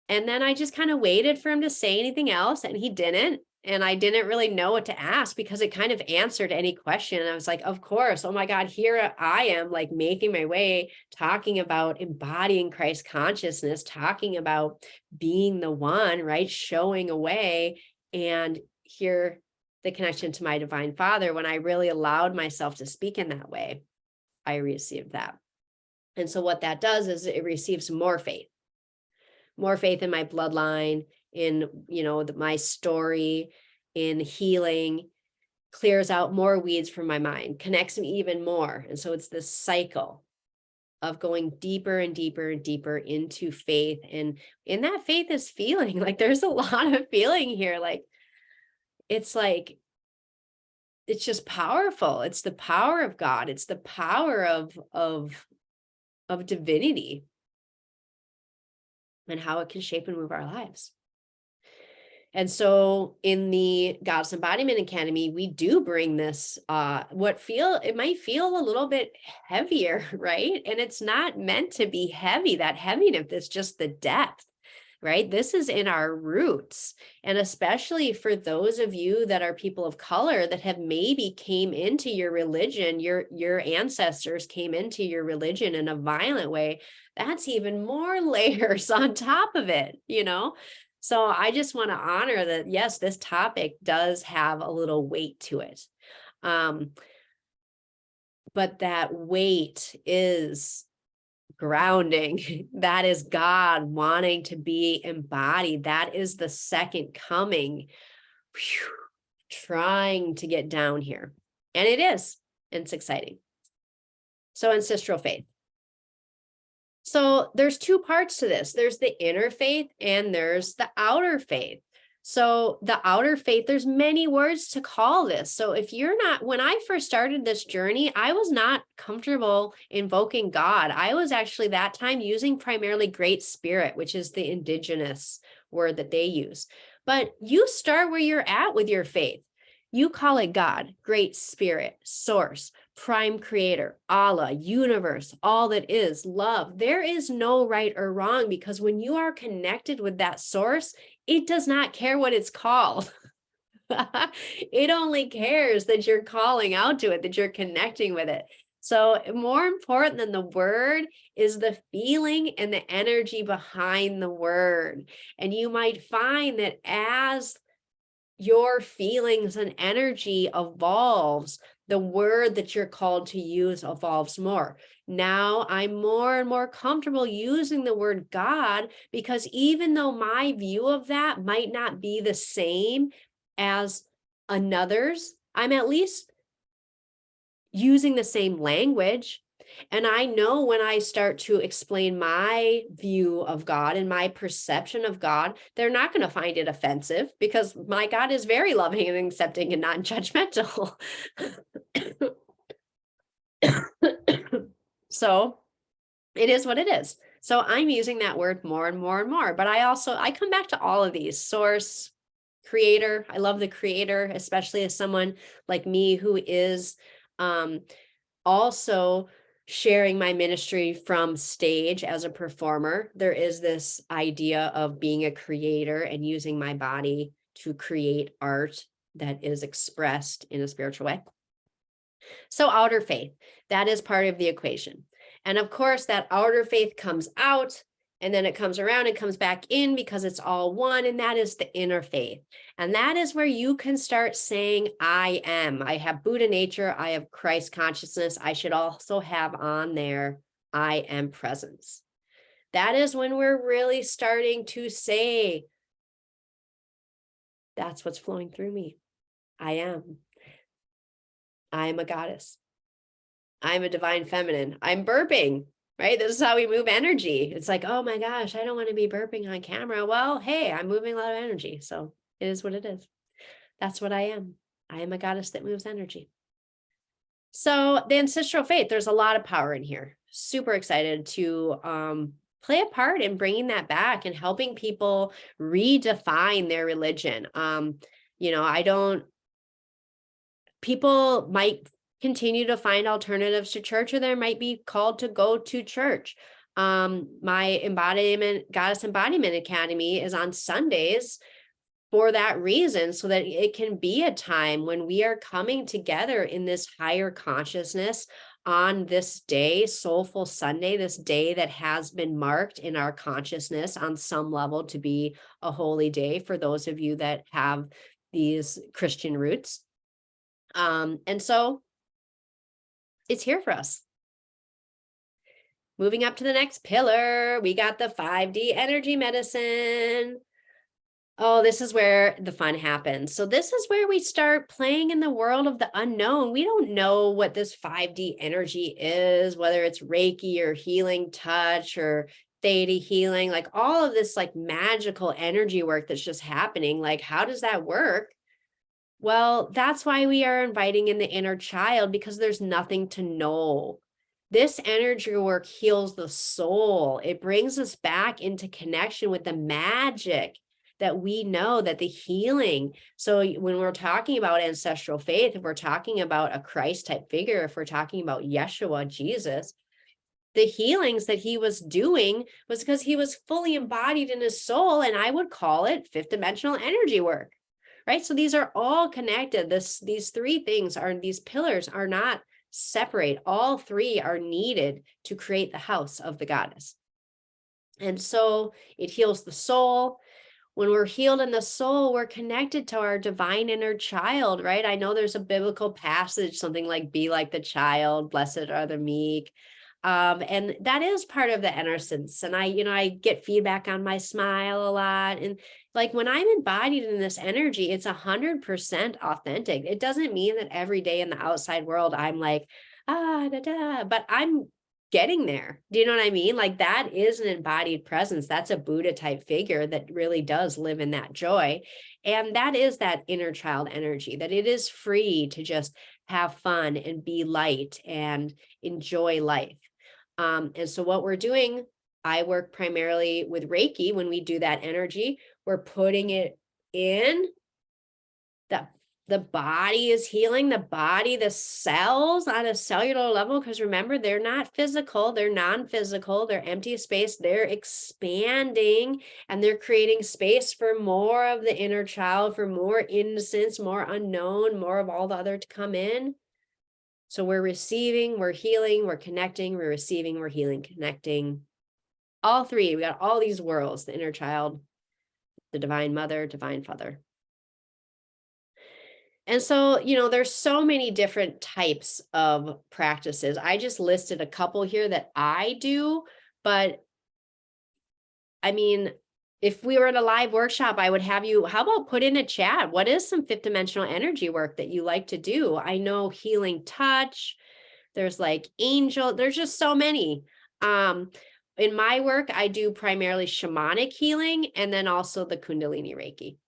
And then I just kind of waited for him to say anything else, and he didn't. And I didn't really know what to ask because it kind of answered any question. And I was like, of course, oh my God, here I am like making my way, talking about embodying Christ consciousness, talking about being the one, right? Showing a way. And here, the connection to my divine Father, when I really allowed myself to speak in that way, I received that. And so what that does is it receives more faith in my bloodline, in, my story, in healing, clears out more weeds from my mind, connects me even more. And so it's this cycle of going deeper and deeper and deeper into faith. And in that faith is feeling, like there's a lot of feeling here. It's just powerful. It's the power of God. It's the power of divinity, and how it can shape and move our lives. And so in the Goddess Embodiment Academy, we do bring this, it might feel a little bit heavier, right? And it's not meant to be heavy. That heaviness is just the depth, right? This is in our roots. And especially for those of you that are people of color that have maybe came into your religion, your ancestors came into your religion in a violent way, that's even more layers on top of it, So I just want to honor that, yes, this topic does have a little weight to it. But that weight is grounding. That is God wanting to be embodied. That is the second coming. Whew, trying to get down here. And it is. And it's exciting. So ancestral faith. So there's two parts to this. There's the inner faith and there's the outer faith. So the outer faith, there's many words to call this. So if you're not, when I first started this journey, I was not comfortable invoking God. I was actually that time using primarily Great Spirit, which is the indigenous word that they use. But you start where you're at with your faith. You call it God, Great Spirit, Source, Prime Creator, Allah, Universe, all that is, love. There is no right or wrong, because when you are connected with that source, it does not care what it's called. It only cares that you're calling out to it, that you're connecting with it. So more important than the word is the feeling and the energy behind the word. And you might find that as your feelings and energy evolves, the word that you're called to use evolves more. Now I'm more and more comfortable using the word God, because even though my view of that might not be the same as another's, I'm at least using the same language. And I know when I start to explain my view of God and my perception of God, they're not going to find it offensive, because my God is very loving and accepting and non-judgmental. So it is what it is. So I'm using that word more and more and more. But I come back to all of these: source, creator. I love the creator, especially as someone like me who is also sharing my ministry from stage as a performer. There is this idea of being a creator and using my body to create art that is expressed in a spiritual way. So outer faith, that is part of the equation. And of course, that outer faith comes out and then it comes around and comes back in, because it's all one. And that is the inner faith. And that is where you can start saying, I am. I have Buddha nature. I have Christ consciousness. I should also have on there, I am presence. That is when we're really starting to say, that's what's flowing through me. I am. I am a goddess. I'm a divine feminine. I'm burping, right? This is how we move energy. It's like, oh my gosh, I don't want to be burping on camera. Well, hey, I'm moving a lot of energy. So it is what it is. That's what I am. I am a goddess that moves energy. So the ancestral faith, there's a lot of power in here. Super excited to play a part in bringing that back and helping people redefine their religion. People might continue to find alternatives to church, or they might be called to go to church. My Goddess Embodiment Academy is on Sundays for that reason, so that it can be a time when we are coming together in this higher consciousness on this day, Soulful Sunday, this day that has been marked in our consciousness on some level to be a holy day for those of you that have these Christian roots. And so it's here for us. Moving up to the next pillar, we got the 5D energy medicine. Oh, this is where the fun happens. So this is where we start playing in the world of the unknown. We don't know what this 5D energy is, whether it's Reiki or healing touch or theta healing, like all of this like magical energy work that's just happening. Like, how does that work? Well, that's why we are inviting in the inner child, because there's nothing to know. This energy work heals the soul. It brings us back into connection with the magic that we know, that the healing. So when we're talking about ancestral faith, if we're talking about a Christ type figure, if we're talking about Yeshua, Jesus, the healings that he was doing was because he was fully embodied in his soul. And I would call it fifth dimensional energy work, right? So these are all connected. These three things these pillars are not separate. All three are needed to create the house of the goddess. And so it heals the soul. When we're healed in the soul, we're connected to our divine inner child, right? I know there's a biblical passage, something like be like the child, blessed are the meek. And that is part of the innocence. And I get feedback on my smile a lot. And like when I'm embodied in this energy, it's 100% authentic. It doesn't mean that every day in the outside world, I'm like, but I'm getting there. Do you know what I mean? Like that is an embodied presence. That's a Buddha type figure that really does live in that joy. And that is that inner child energy, that it is free to just have fun and be light and enjoy life. And so what we're doing, I work primarily with Reiki. When we do that energy, we're putting it in the body is healing, the body, the cells on a cellular level, because remember, they're not physical, they're non-physical, they're empty space, they're expanding, and they're creating space for more of the inner child, for more innocence, more unknown, more of all the other to come in. So we're receiving, we're healing, we're connecting, we're receiving, we're healing, connecting. All three, we got all these worlds, the inner child, the divine mother, divine father. And so, there's so many different types of practices. I just listed a couple here that I do, but I mean, if we were in a live workshop, I would have you, how about put in a chat? What is some fifth dimensional energy work that you like to do? I know healing touch, there's like angel, there's just so many. In my work, I do primarily shamanic healing and then also the Kundalini Reiki.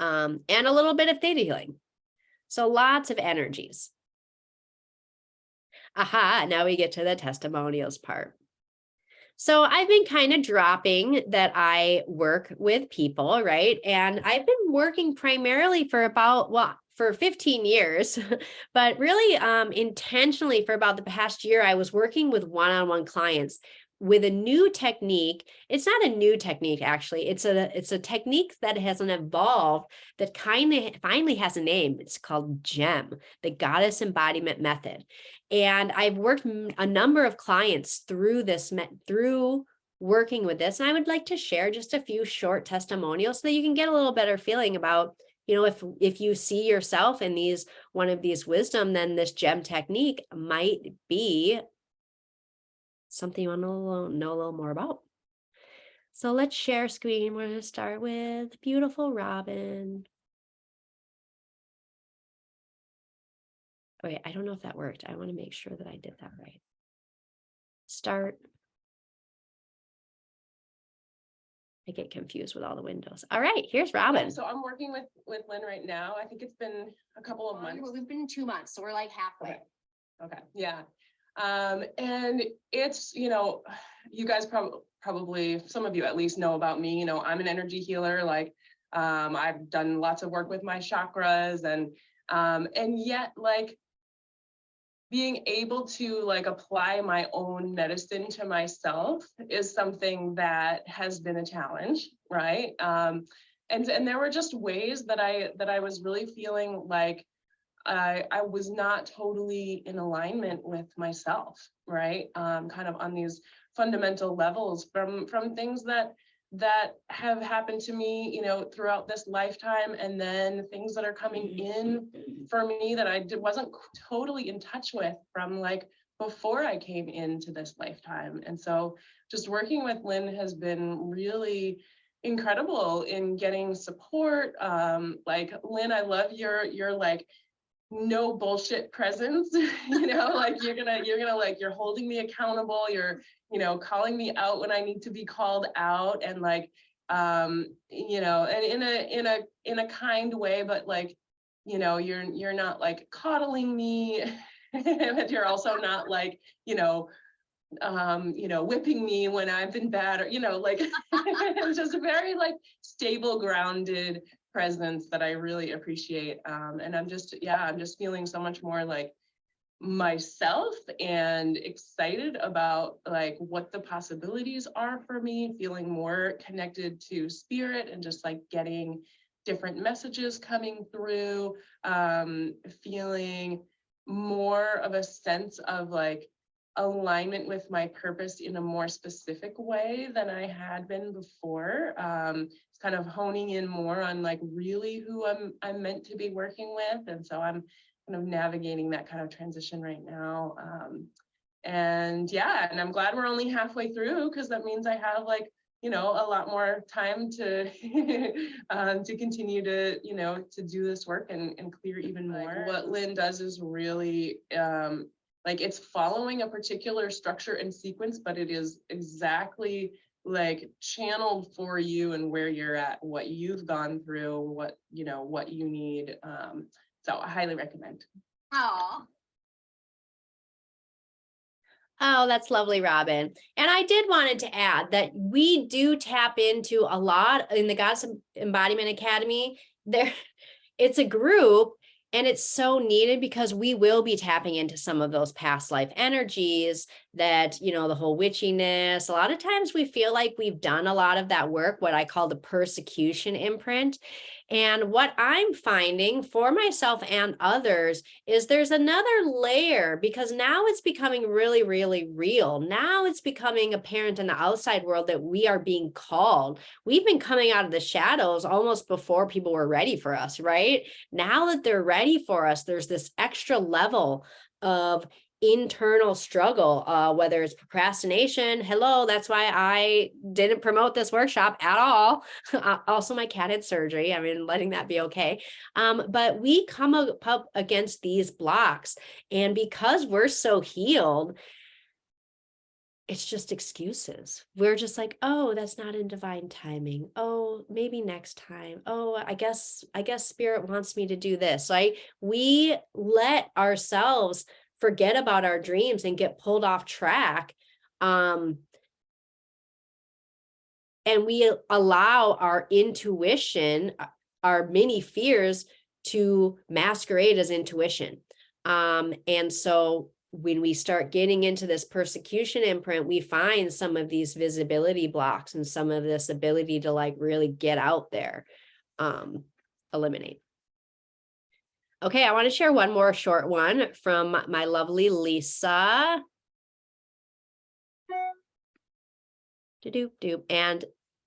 And a little bit of theta healing. So lots of energies. Aha, now we get to the testimonials part. So I've been kind of dropping that I work with people, right? And I've been working primarily for 15 years, but really intentionally for about the past year, I was working with one-on-one clients with a new technique. It's not a new technique, actually. It's a technique that has evolved that kind of finally has a name. It's called GEM, the Goddess Embodiment Method. And I've worked a number of clients through through working with this. And I would like to share just a few short testimonials so that you can get a little better feeling about, if you see yourself in one of these wisdom, then this GEM technique might be something you want to know a little more about. So let's share screen. We're going to start with beautiful Robin. Wait, I don't know if that worked. I want to make sure that I did that right. Start. I get confused with all the windows. All right, here's Robin. So I'm working with Lynn right now. I think it's been a couple of months. We've been 2 months, so we're like halfway. Okay. Yeah. And it's, you guys probably, some of you at least know about me, I'm an energy healer. Like, I've done lots of work with my chakras and yet like being able to like apply my own medicine to myself is something that has been a challenge, right? And there were just ways that I was really feeling like I was not totally in alignment with myself, right? Kind of on these fundamental levels from things that have happened to me, throughout this lifetime, and then things that are coming in for me that I wasn't totally in touch with from like before I came into this lifetime. And so just working with Lynn has been really incredible in getting support. Like Lynn, I love your like no bullshit presence, like you're gonna like, you're holding me accountable, you're, calling me out when I need to be called out, and like, and in a kind way, but like, you're not like coddling me, but you're also not like, whipping me when I've been bad, or, like, it's just a very like stable, grounded presence that I really appreciate. And I'm just feeling so much more like myself and excited about like what the possibilities are for me, feeling more connected to spirit and just like getting different messages coming through, feeling more of a sense of like alignment with my purpose in a more specific way than I had been before. It's kind of honing in more on like really who I'm meant to be working with. And so I'm kind of navigating that kind of transition right now. And yeah, and I'm glad we're only halfway through, because that means I have like, you know, a lot more time to to continue to, you know, to do this work and clear even more. What Lynn does is really like, it's following a particular structure and sequence, but it is exactly like channeled for you and where you're at, what you've gone through, what, you know, what you need. So I highly recommend. Oh, Oh, that's lovely, Robin. And I did wanted to add that we do tap into a lot in the Goddess Embodiment Academy. There, it's a group, and it's so needed because we will be tapping into some of those past life energies that, you know, the whole witchiness. A lot of times we feel like we've done a lot of that work, what I call the persecution imprint. And what I'm finding for myself and others is there's another layer, because now it's becoming really, really real. Now it's becoming apparent in the outside world that we are being called. We've been coming out of the shadows almost before people were ready for us, right? Now that they're ready for us, there's this extra level of internal struggle, whether it's procrastination. Hello, that's why I didn't promote this workshop at all. Also, my cat had surgery. I mean, letting that be okay. But we come up against these blocks, and because we're so healed, it's just excuses. We're just like, oh, that's not in divine timing. Oh, maybe next time. Oh, I guess spirit wants me to do this. Like, we let ourselves forget about our dreams and get pulled off track. And we allow our intuition, our mini fears, to masquerade as intuition. And so when we start getting into this persecution imprint, we find some of these visibility blocks and some of this ability to like really get out there, eliminate. Okay, I want to share one more short one from my lovely Lisa. And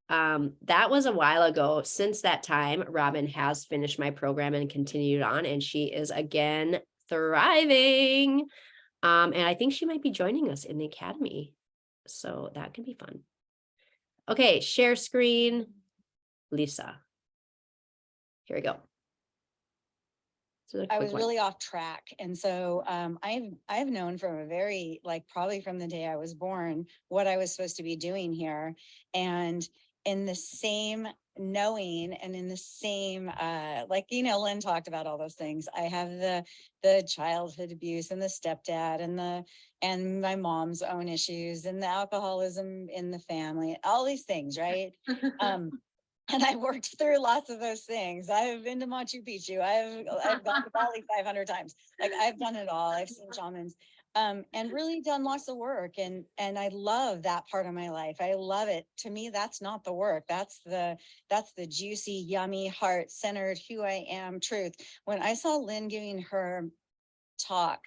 that was a while ago. Since that time, Robin has finished my program and continued on, and she is again thriving. And I think she might be joining us in the academy. So that could be fun. Okay, share screen, Lisa. Here we go. I was really off track. And so I've known from a very, like, probably from the day I was born, what I was supposed to be doing here. And in the same knowing and in the same, like, you know, Lynn talked about all those things. I have the childhood abuse and the stepdad and my mom's own issues and the alcoholism in the family, all these things, right? And I worked through lots of those things. I've been to Machu Picchu. I've gone to Bali 500 times. Like, I've done it all. I've seen shamans, and really done lots of work. And I love that part of my life. I love it. To me, that's not the work. That's the juicy, yummy, heart-centered, who I am truth. When I saw Lynn giving her talk,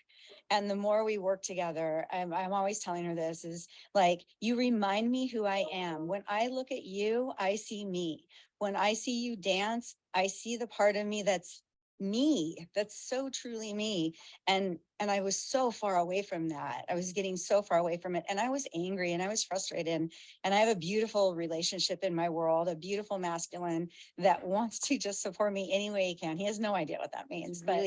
and the more we work together, I'm always telling her this, is like, you remind me who I am. When I look at you, I see me. When I see you dance, I see the part of me that's me, that's so truly me. And I was so far away from that. I was getting so far away from it. And I was angry and I was frustrated. And I have a beautiful relationship in my world, a beautiful masculine that wants to just support me any way he can. He has no idea what that means, but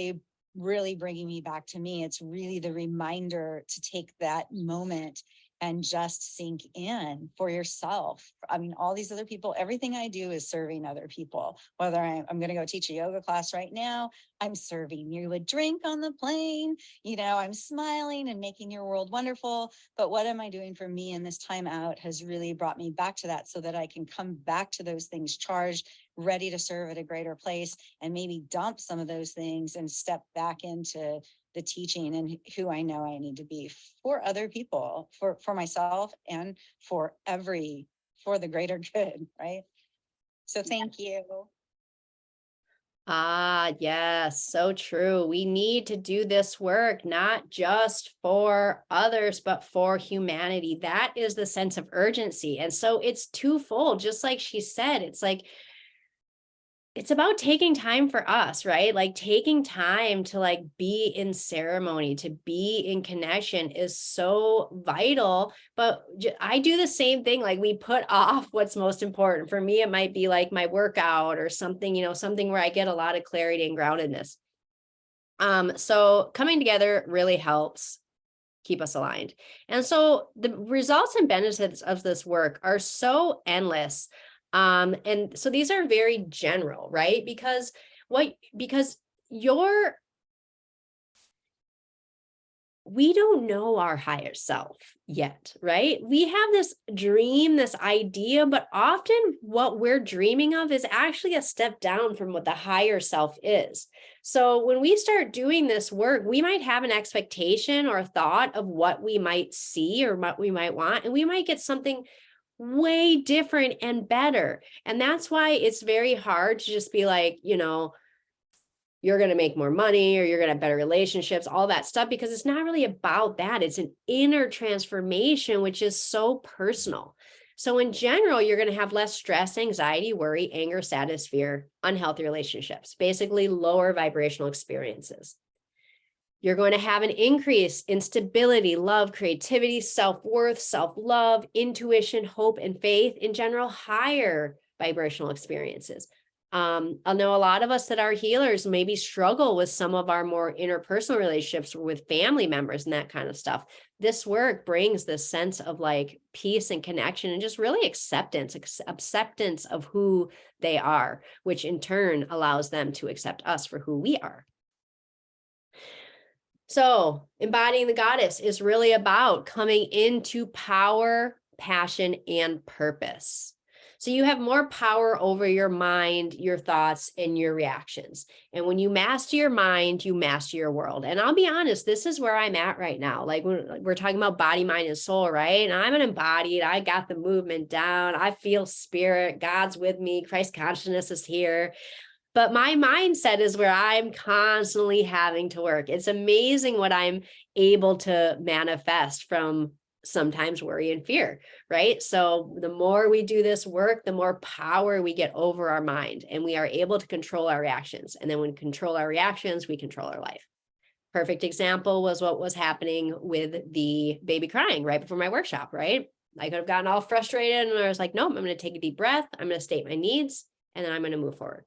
really bringing me back to me. It's really the reminder to take that moment and just sink in for yourself. I mean, all these other people, everything I do is serving other people. Whether I'm going to go teach a yoga class right now, I'm serving you a drink on the plane, you know, I'm smiling and making your world wonderful. But what am I doing for me in this time out has really brought me back to that, so that I can come back to those things charged, ready to serve at a greater place, and maybe dump some of those things and step back into the teaching and who I know I need to be for other people, for myself, and for the greater good, right? So thank you. Ah, yes, so true. We need to do this work, not just for others, but for humanity. That is the sense of urgency. And so it's twofold, just like she said, it's like, it's about taking time for us, right? Like taking time to like be in ceremony, to be in connection is so vital. But I do the same thing. Like we put off what's most important. For me, it might be like my workout or something, something where I get a lot of clarity and groundedness. So coming together really helps keep us aligned. And so the results and benefits of this work are so endless. And so these are very general, right? Because we don't know our higher self yet, right? We have this dream, this idea, but often what we're dreaming of is actually a step down from what the higher self is. So when we start doing this work, we might have an expectation or a thought of what we might see or what we might want, and we might get something way different and better. And that's why it's very hard to just be like, you're going to make more money or you're going to have better relationships, all that stuff, because it's not really about that. It's an inner transformation, which is so personal. So in general, you're going to have less stress, anxiety, worry, anger, sadness, fear, unhealthy relationships, basically lower vibrational experiences. You're going to have an increase in stability, love, creativity, self-worth, self-love, intuition, hope, and faith. In general, higher vibrational experiences. I know a lot of us that are healers maybe struggle with some of our more interpersonal relationships with family members and that kind of stuff. This work brings this sense of like peace and connection and just really acceptance of who they are, which in turn allows them to accept us for who we are. So embodying the goddess is really about coming into power, passion, and purpose. So you have more power over your mind, your thoughts, and your reactions. And when you master your mind, you master your world. And I'll be honest, this is where I'm at right now. Like we're talking about body, mind, and soul, right? And I'm an embodied, I got the movement down. I feel spirit, God's with me, Christ consciousness is here. But my mindset is where I'm constantly having to work. It's amazing what I'm able to manifest from sometimes worry and fear, right? So the more we do this work, the more power we get over our mind, and we are able to control our reactions. And then when we control our reactions, we control our life. Perfect example was what was happening with the baby crying right before my workshop, right? I could have gotten all frustrated and I was like, nope, I'm going to take a deep breath. I'm going to state my needs, and then I'm going to move forward.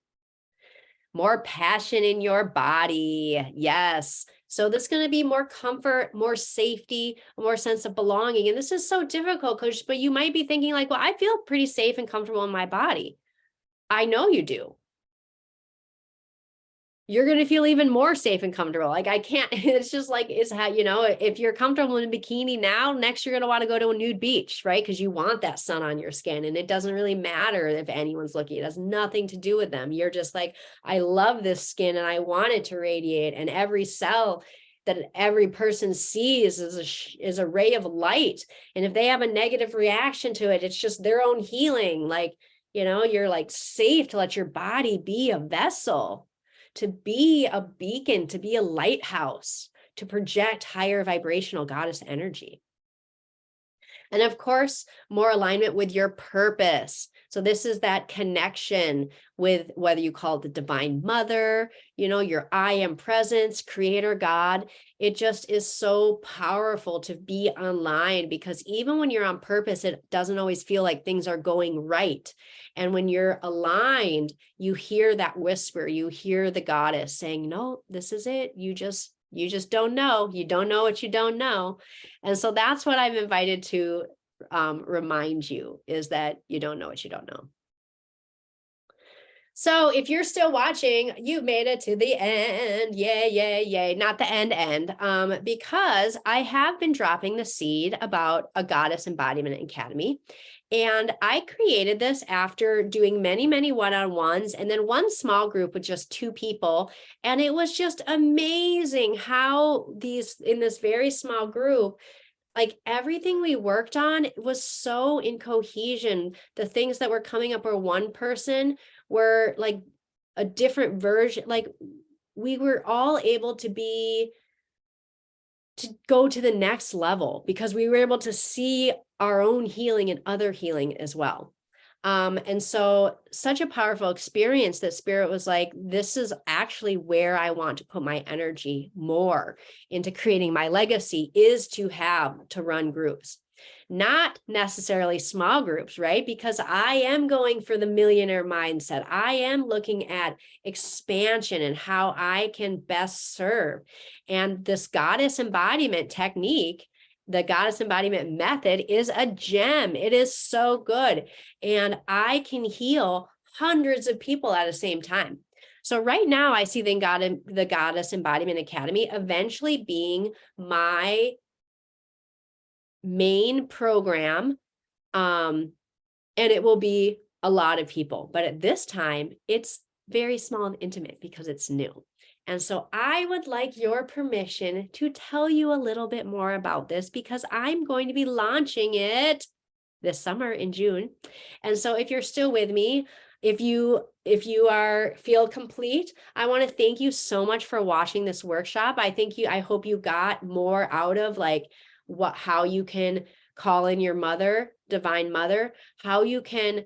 More passion in your body. Yes. So this is going to be more comfort, more safety, a more sense of belonging. And this is so difficult, Coach, but you might be thinking like, well, I feel pretty safe and comfortable in my body. I know you do. You're going to feel even more safe and comfortable. Like I can't, it's just like, it's how, if you're comfortable in a bikini now, next you're going to want to go to a nude beach, right? Because you want that sun on your skin, and it doesn't really matter if anyone's looking. It has nothing to do with them. You're just like, I love this skin and I want it to radiate. And every cell that every person sees is a ray of light. And if they have a negative reaction to it, it's just their own healing. Like, you're like safe to let your body be a vessel, to be a beacon, to be a lighthouse, to project higher vibrational goddess energy. And of course, more alignment with your purpose. So this is that connection with whether you call it the divine mother, your I am presence, creator God. It just is so powerful to be online, because even when you're on purpose, it doesn't always feel like things are going right. And when you're aligned, you hear that whisper, you hear the goddess saying, no, this is it. You just don't know. You don't know what you don't know. And so that's what I'm invited to remind you, is that you don't know what you don't know. So if you're still watching, you made it to the end. Yay, yay, yay. Not the end. Because I have been dropping the seed about a Goddess Embodiment Academy. And I created this after doing many, many one-on-ones, and then one small group with just 2 people. And it was just amazing how in this very small group, like everything we worked on was so in cohesion. The things that were coming up were one person were like a different version. Like we were all able to go to the next level because we were able to see our own healing and other healing as well. And so such a powerful experience that Spirit was like, this is actually where I want to put my energy more into creating my legacy, is to run groups, not necessarily small groups, right? Because I am going for the millionaire mindset. I am looking at expansion and how I can best serve. And this goddess embodiment technique, the goddess embodiment method, is a gem. It is so good. And I can heal hundreds of people at the same time. So right now I see the Goddess Embodiment Academy eventually being my main program. And it will be a lot of people, but at this time it's very small and intimate because it's new. And so I would like your permission to tell you a little bit more about this, because I'm going to be launching it this summer in June. And so if you're still with me, if you feel complete, I want to thank you so much for watching this workshop. I hope you got more out of like how you can call in your mother, divine mother, how you can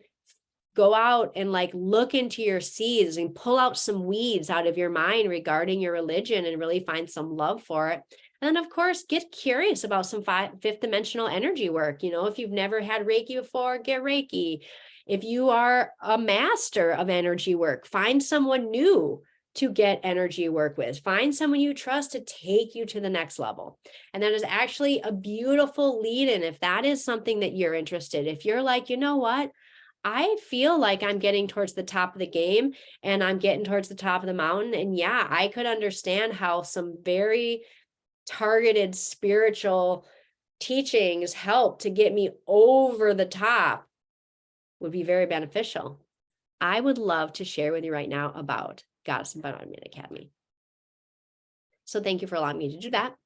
go out and like look into your seeds and pull out some weeds out of your mind regarding your religion and really find some love for it. And then of course, get curious about some fifth dimensional energy work. You know, if you've never had Reiki before, get Reiki. If you are a master of energy work, find someone new to get energy work with. Find someone you trust to take you to the next level. And that is actually a beautiful lead in if that is something that you're interested. If you're like, you know what? I feel like I'm getting towards the top of the game and I'm getting towards the top of the mountain. And yeah, I could understand how some very targeted spiritual teachings help to get me over the top would be very beneficial. I would love to share with you right now about Goddess Embodiment Academy. So thank you for allowing me to do that.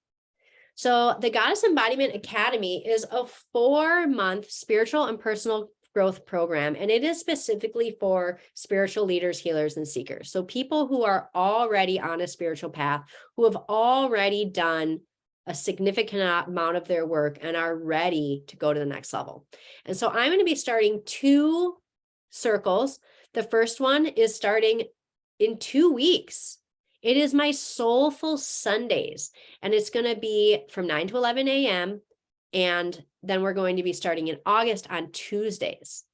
So the Goddess Embodiment Academy is a 4-month spiritual and personal growth program, and it is specifically for spiritual leaders, healers, and seekers. So people who are already on a spiritual path, who have already done a significant amount of their work and are ready to go to the next level. And so I'm going to be starting 2 circles. The first one is starting in 2 weeks. It is my Soulful Sundays, and it's going to be from 9 to 11 a.m. And then we're going to be starting in August on Tuesdays.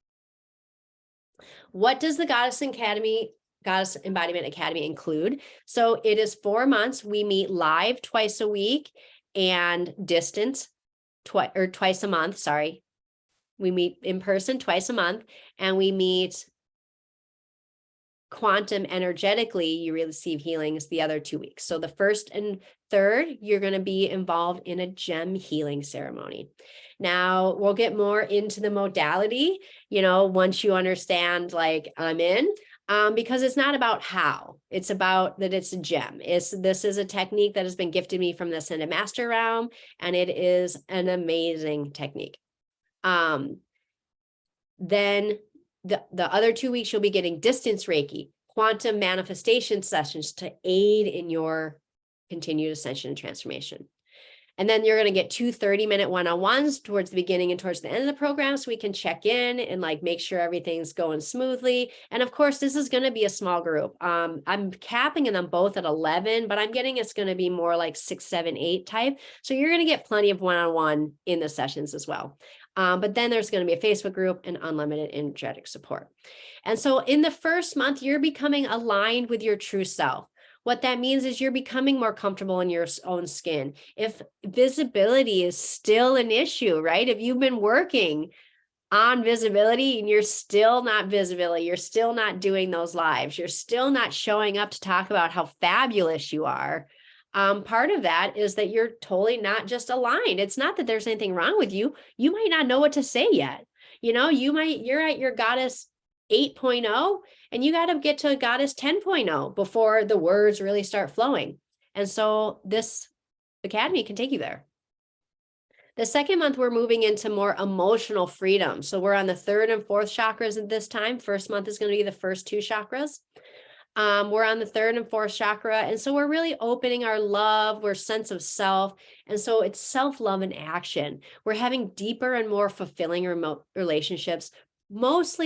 What does the Goddess Embodiment Academy include? So it is 4 months. We meet live twice a week and distance twice a month. Sorry. We meet in person twice a month, and we meet quantum energetically. You receive healings the other 2 weeks. So the first and third, you're going to be involved in a gem healing ceremony. Now we'll get more into the modality, you know, once you understand, like, I'm in, because it's not about how, it's about that it's a gem. This is a technique that has been gifted me from the Ascended Master realm, and it is an amazing technique. Then the other 2 weeks, you'll be getting distance Reiki, quantum manifestation sessions to aid in your continued ascension and transformation. And then you're going to get 2 30-minute one-on-ones towards the beginning and towards the end of the program, so we can check in and like make sure everything's going smoothly. And of course, this is going to be a small group. I'm capping them both at 11, but I'm getting it's going to be more like 6, 7, 8 type. So you're going to get plenty of one-on-one in the sessions as well. But then there's going to be a Facebook group and unlimited energetic support. And so in the first month, you're becoming aligned with your true self. What that means is you're becoming more comfortable in your own skin. If visibility is still an issue, right? If you've been working on visibility and you're still not visible, you're still not doing those lives, you're still not showing up to talk about how fabulous you are. Part of that is that you're totally not just aligned. It's not that there's anything wrong with you. You might not know what to say yet. You know, you're at your Goddess 8.0 and you got to get to a Goddess 10.0 before the words really start flowing. And so this academy can take you there. The second month, we're moving into more emotional freedom. So we're on the 3rd and 4th chakras at this time. First month is going to be the first 2 chakras. We're on the 3rd and 4th chakra. And so we're really opening our love, we're sense of self. And so it's self-love in action. We're having deeper and more fulfilling remote relationships, most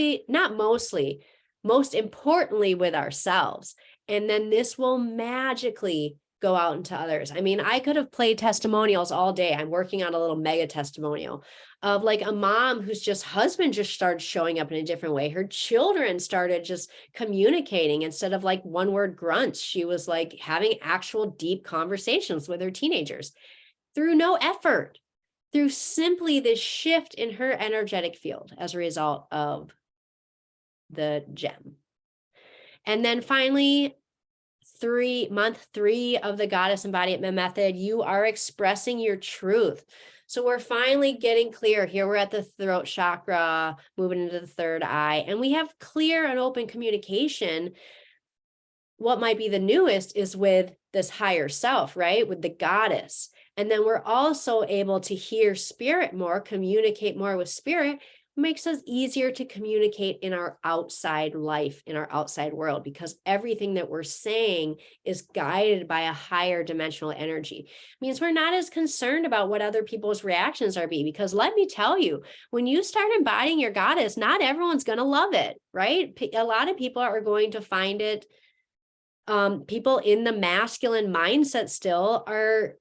importantly with ourselves. And then this will magically go out into others. I mean, I could have played testimonials all day. I'm working on a little mega testimonial of like a mom whose husband just started showing up in a different way. Her children started just communicating instead of like one word grunts. She was like having actual deep conversations with her teenagers through no effort, through simply this shift in her energetic field as a result of the gem. And then finally, month 3 of the Goddess Embodiment Method, you are expressing your truth. So we're finally getting clear here. We're at the throat chakra, moving into the 3rd eye, and we have clear and open communication. What might be the newest is with this higher self, right? With the goddess. And then we're also able to hear spirit more, communicate more with spirit. Makes us easier to communicate in our outside life, in our outside world, because everything that we're saying is guided by a higher dimensional energy. It means we're not as concerned about what other people's reactions are because let me tell you, when you start embodying your goddess, not everyone's going to love it, right? A lot of people are going to find it. People in the masculine mindset still are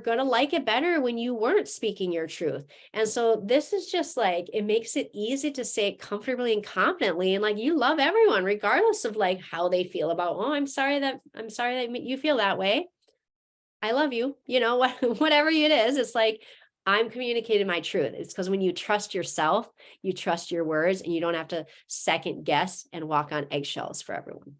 going to like it better when you weren't speaking your truth. And so this is just like, it makes it easy to say it comfortably and confidently. And like, you love everyone, regardless of like how they feel about, oh, I'm sorry that you feel that way. I love you, you know, whatever it is, it's like, I'm communicating my truth. It's because when you trust yourself, you trust your words, and you don't have to second guess and walk on eggshells for everyone.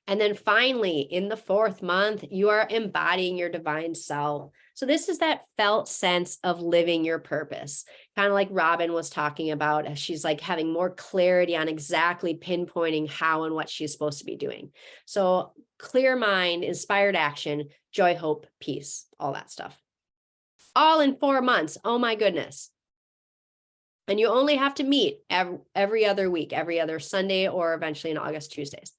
And then finally, in the 4th month, you are embodying your divine self. So this is that felt sense of living your purpose, kind of like Robin was talking about. She's like having more clarity on exactly pinpointing how and what she's supposed to be doing. So clear mind, inspired action, joy, hope, peace, all that stuff. All in 4 months. Oh my goodness. And you only have to meet every other week, every other Sunday, or eventually in August, Tuesdays.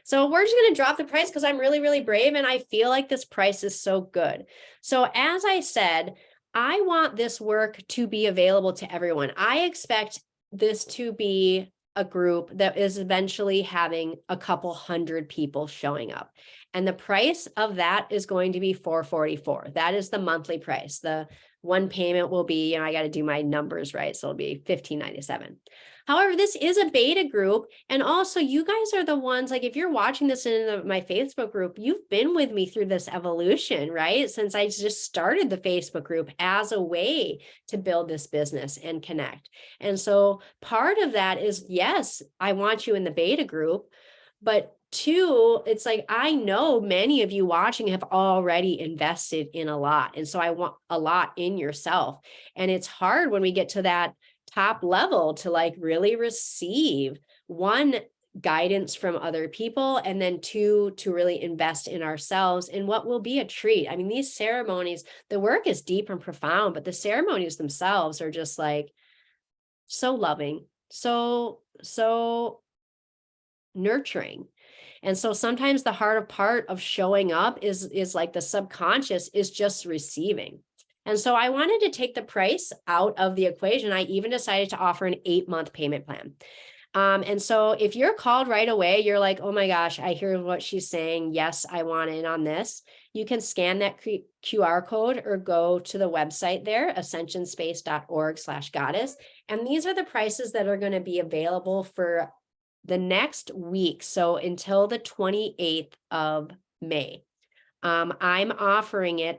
So we're just going to drop the price because I'm really, really brave. And I feel like this price is so good. So as I said, I want this work to be available to everyone. I expect this to be a group that is eventually having a couple hundred people showing up. And the price of that is going to be $444. That is the monthly price. The one payment will be, I got to do my numbers right. So it'll be $15.97. However, this is a beta group. And also you guys are the ones, like if you're watching this in my Facebook group, you've been with me through this evolution, right? Since I just started the Facebook group as a way to build this business and connect. And so part of that is, yes, I want you in the beta group, but 2, it's like, I know many of you watching have already invested in a lot. And so I want a lot in yourself. And it's hard when we get to that top level to like really receive, 1, guidance from other people, and then 2, to really invest in ourselves in what will be a treat. I mean, these ceremonies, the work is deep and profound, but the ceremonies themselves are just like so loving, so nurturing. And so sometimes the hard part of showing up is like the subconscious is just receiving. And so I wanted to take the price out of the equation. I even decided to offer an 8-month payment plan. And so if you're called right away, you're like, oh my gosh, I hear what she's saying. Yes, I want in on this. You can scan that QR code or go to the website there, ascensionspace.org/goddess. And these are the prices that are going to be available for the next week. So until the 28th of May, I'm offering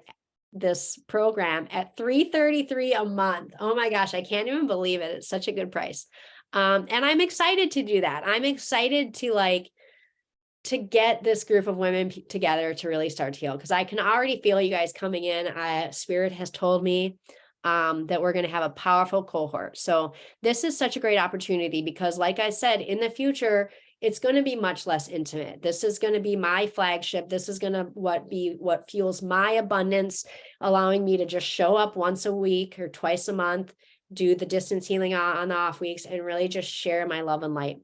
this program at $333 a month. Oh my gosh, I can't even believe it. It's such a good price. And I'm excited to do that. I'm excited to get this group of women together to really start to heal, because I can already feel you guys coming in. Spirit has told me that we're going to have a powerful cohort. So this is such a great opportunity because, like I said, in the future, it's going to be much less intimate. This is going to be my flagship. This is going to be what fuels my abundance, allowing me to just show up once a week or twice a month, do the distance healing on the off weeks, and really just share my love and light.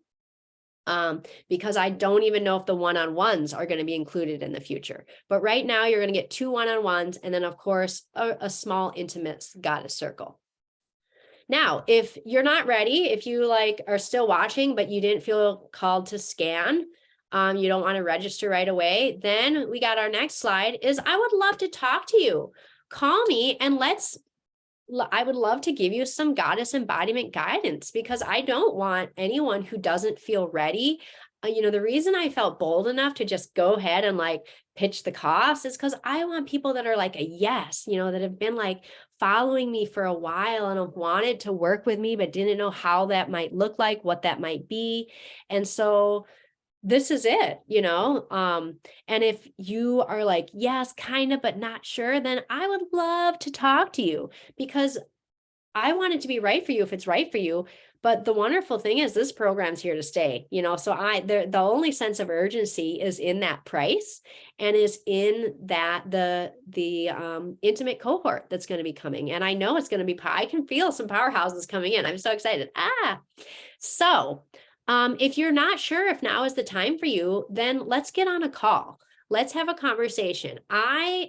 because I don't even know if the one-on-ones are going to be included in the future. But right now you're going to get 2 one-on-ones, and then of course, a small intimate goddess circle. Now, if you're not ready, if you like are still watching, but you didn't feel called to scan, you don't want to register right away, then we got our next slide is I would love to talk to you. Call me and I would love to give you some goddess embodiment guidance, because I don't want anyone who doesn't feel ready. The reason I felt bold enough to just go ahead and like pitch the cost is because I want people that are like a yes, that have been like following me for a while and have wanted to work with me, but didn't know how that might look like, what that might be. And so this is it, and if you are like, yes, kind of, but not sure, then I would love to talk to you, because I want it to be right for you if it's right for you. But the wonderful thing is this program's here to stay, so the only sense of urgency is in that price, and is in that the intimate cohort that's going to be coming. And I know it's going to be, I can feel some powerhouses coming in. I'm so excited. So if you're not sure if now is the time for you, then let's get on a call. Let's have a conversation. I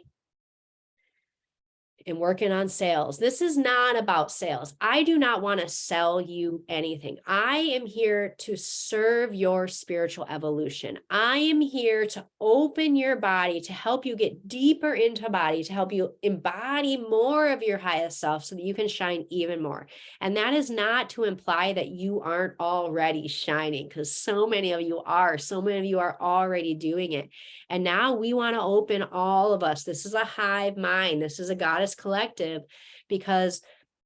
am working on sales. This is not about sales. I do not want to sell you anything. I am here to serve your spiritual evolution. I am here to open your body, to help you get deeper into body, to help you embody more of your highest self so that you can shine even more. And that is not to imply that you aren't already shining, because so many of you are. So many of you are already doing it. And now we want to open all of us. This is a hive mind. This is a goddess collective, because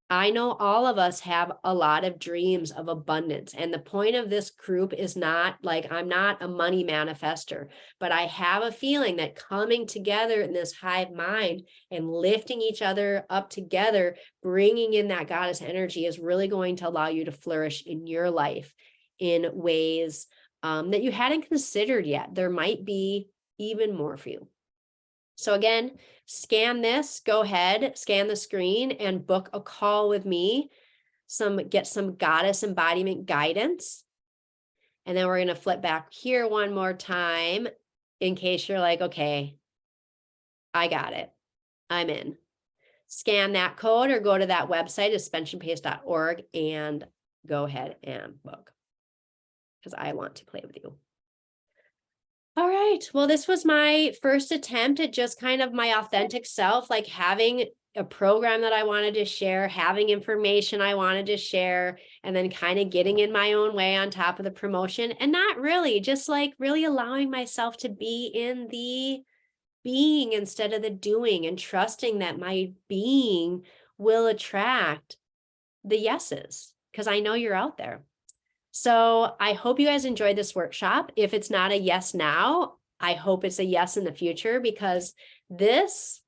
I know all of us have a lot of dreams of abundance. And the point of this group is not like, I'm not a money manifester, but I have a feeling that coming together in this hive mind and lifting each other up together, bringing in that goddess energy, is really going to allow you to flourish in your life in ways that you hadn't considered yet. There might be even more for you. So again, scan this, go ahead, scan the screen and book a call with me, get some goddess embodiment guidance. And then we're going to flip back here one more time in case you're like, okay, I got it. I'm in. Scan that code or go to that website, ascensionpace.org, and go ahead and book, because I want to play with you. All right. Well, this was my first attempt at just kind of my authentic self, like having a program that I wanted to share, having information I wanted to share, and then kind of getting in my own way on top of the promotion, and not really, just like really allowing myself to be in the being instead of the doing, and trusting that my being will attract the yeses, because I know you're out there. So I hope you guys enjoyed this workshop. If it's not a yes now, I hope it's a yes in the future, because this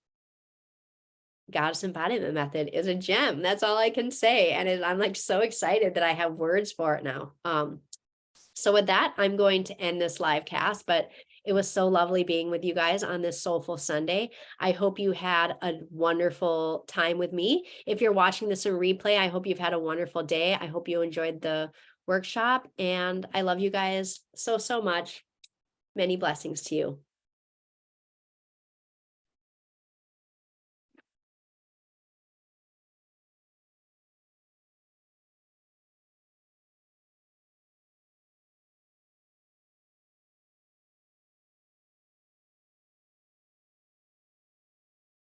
Goddess Embodiment Method is a gem. That's all I can say. And I'm like so excited that I have words for it now. So with that, I'm going to end this live cast, but it was so lovely being with you guys on this Soulful Sunday. I hope you had a wonderful time with me. If you're watching this in replay, I hope you've had a wonderful day. I hope you enjoyed the workshop, and I love you guys so, so much. Many blessings to you.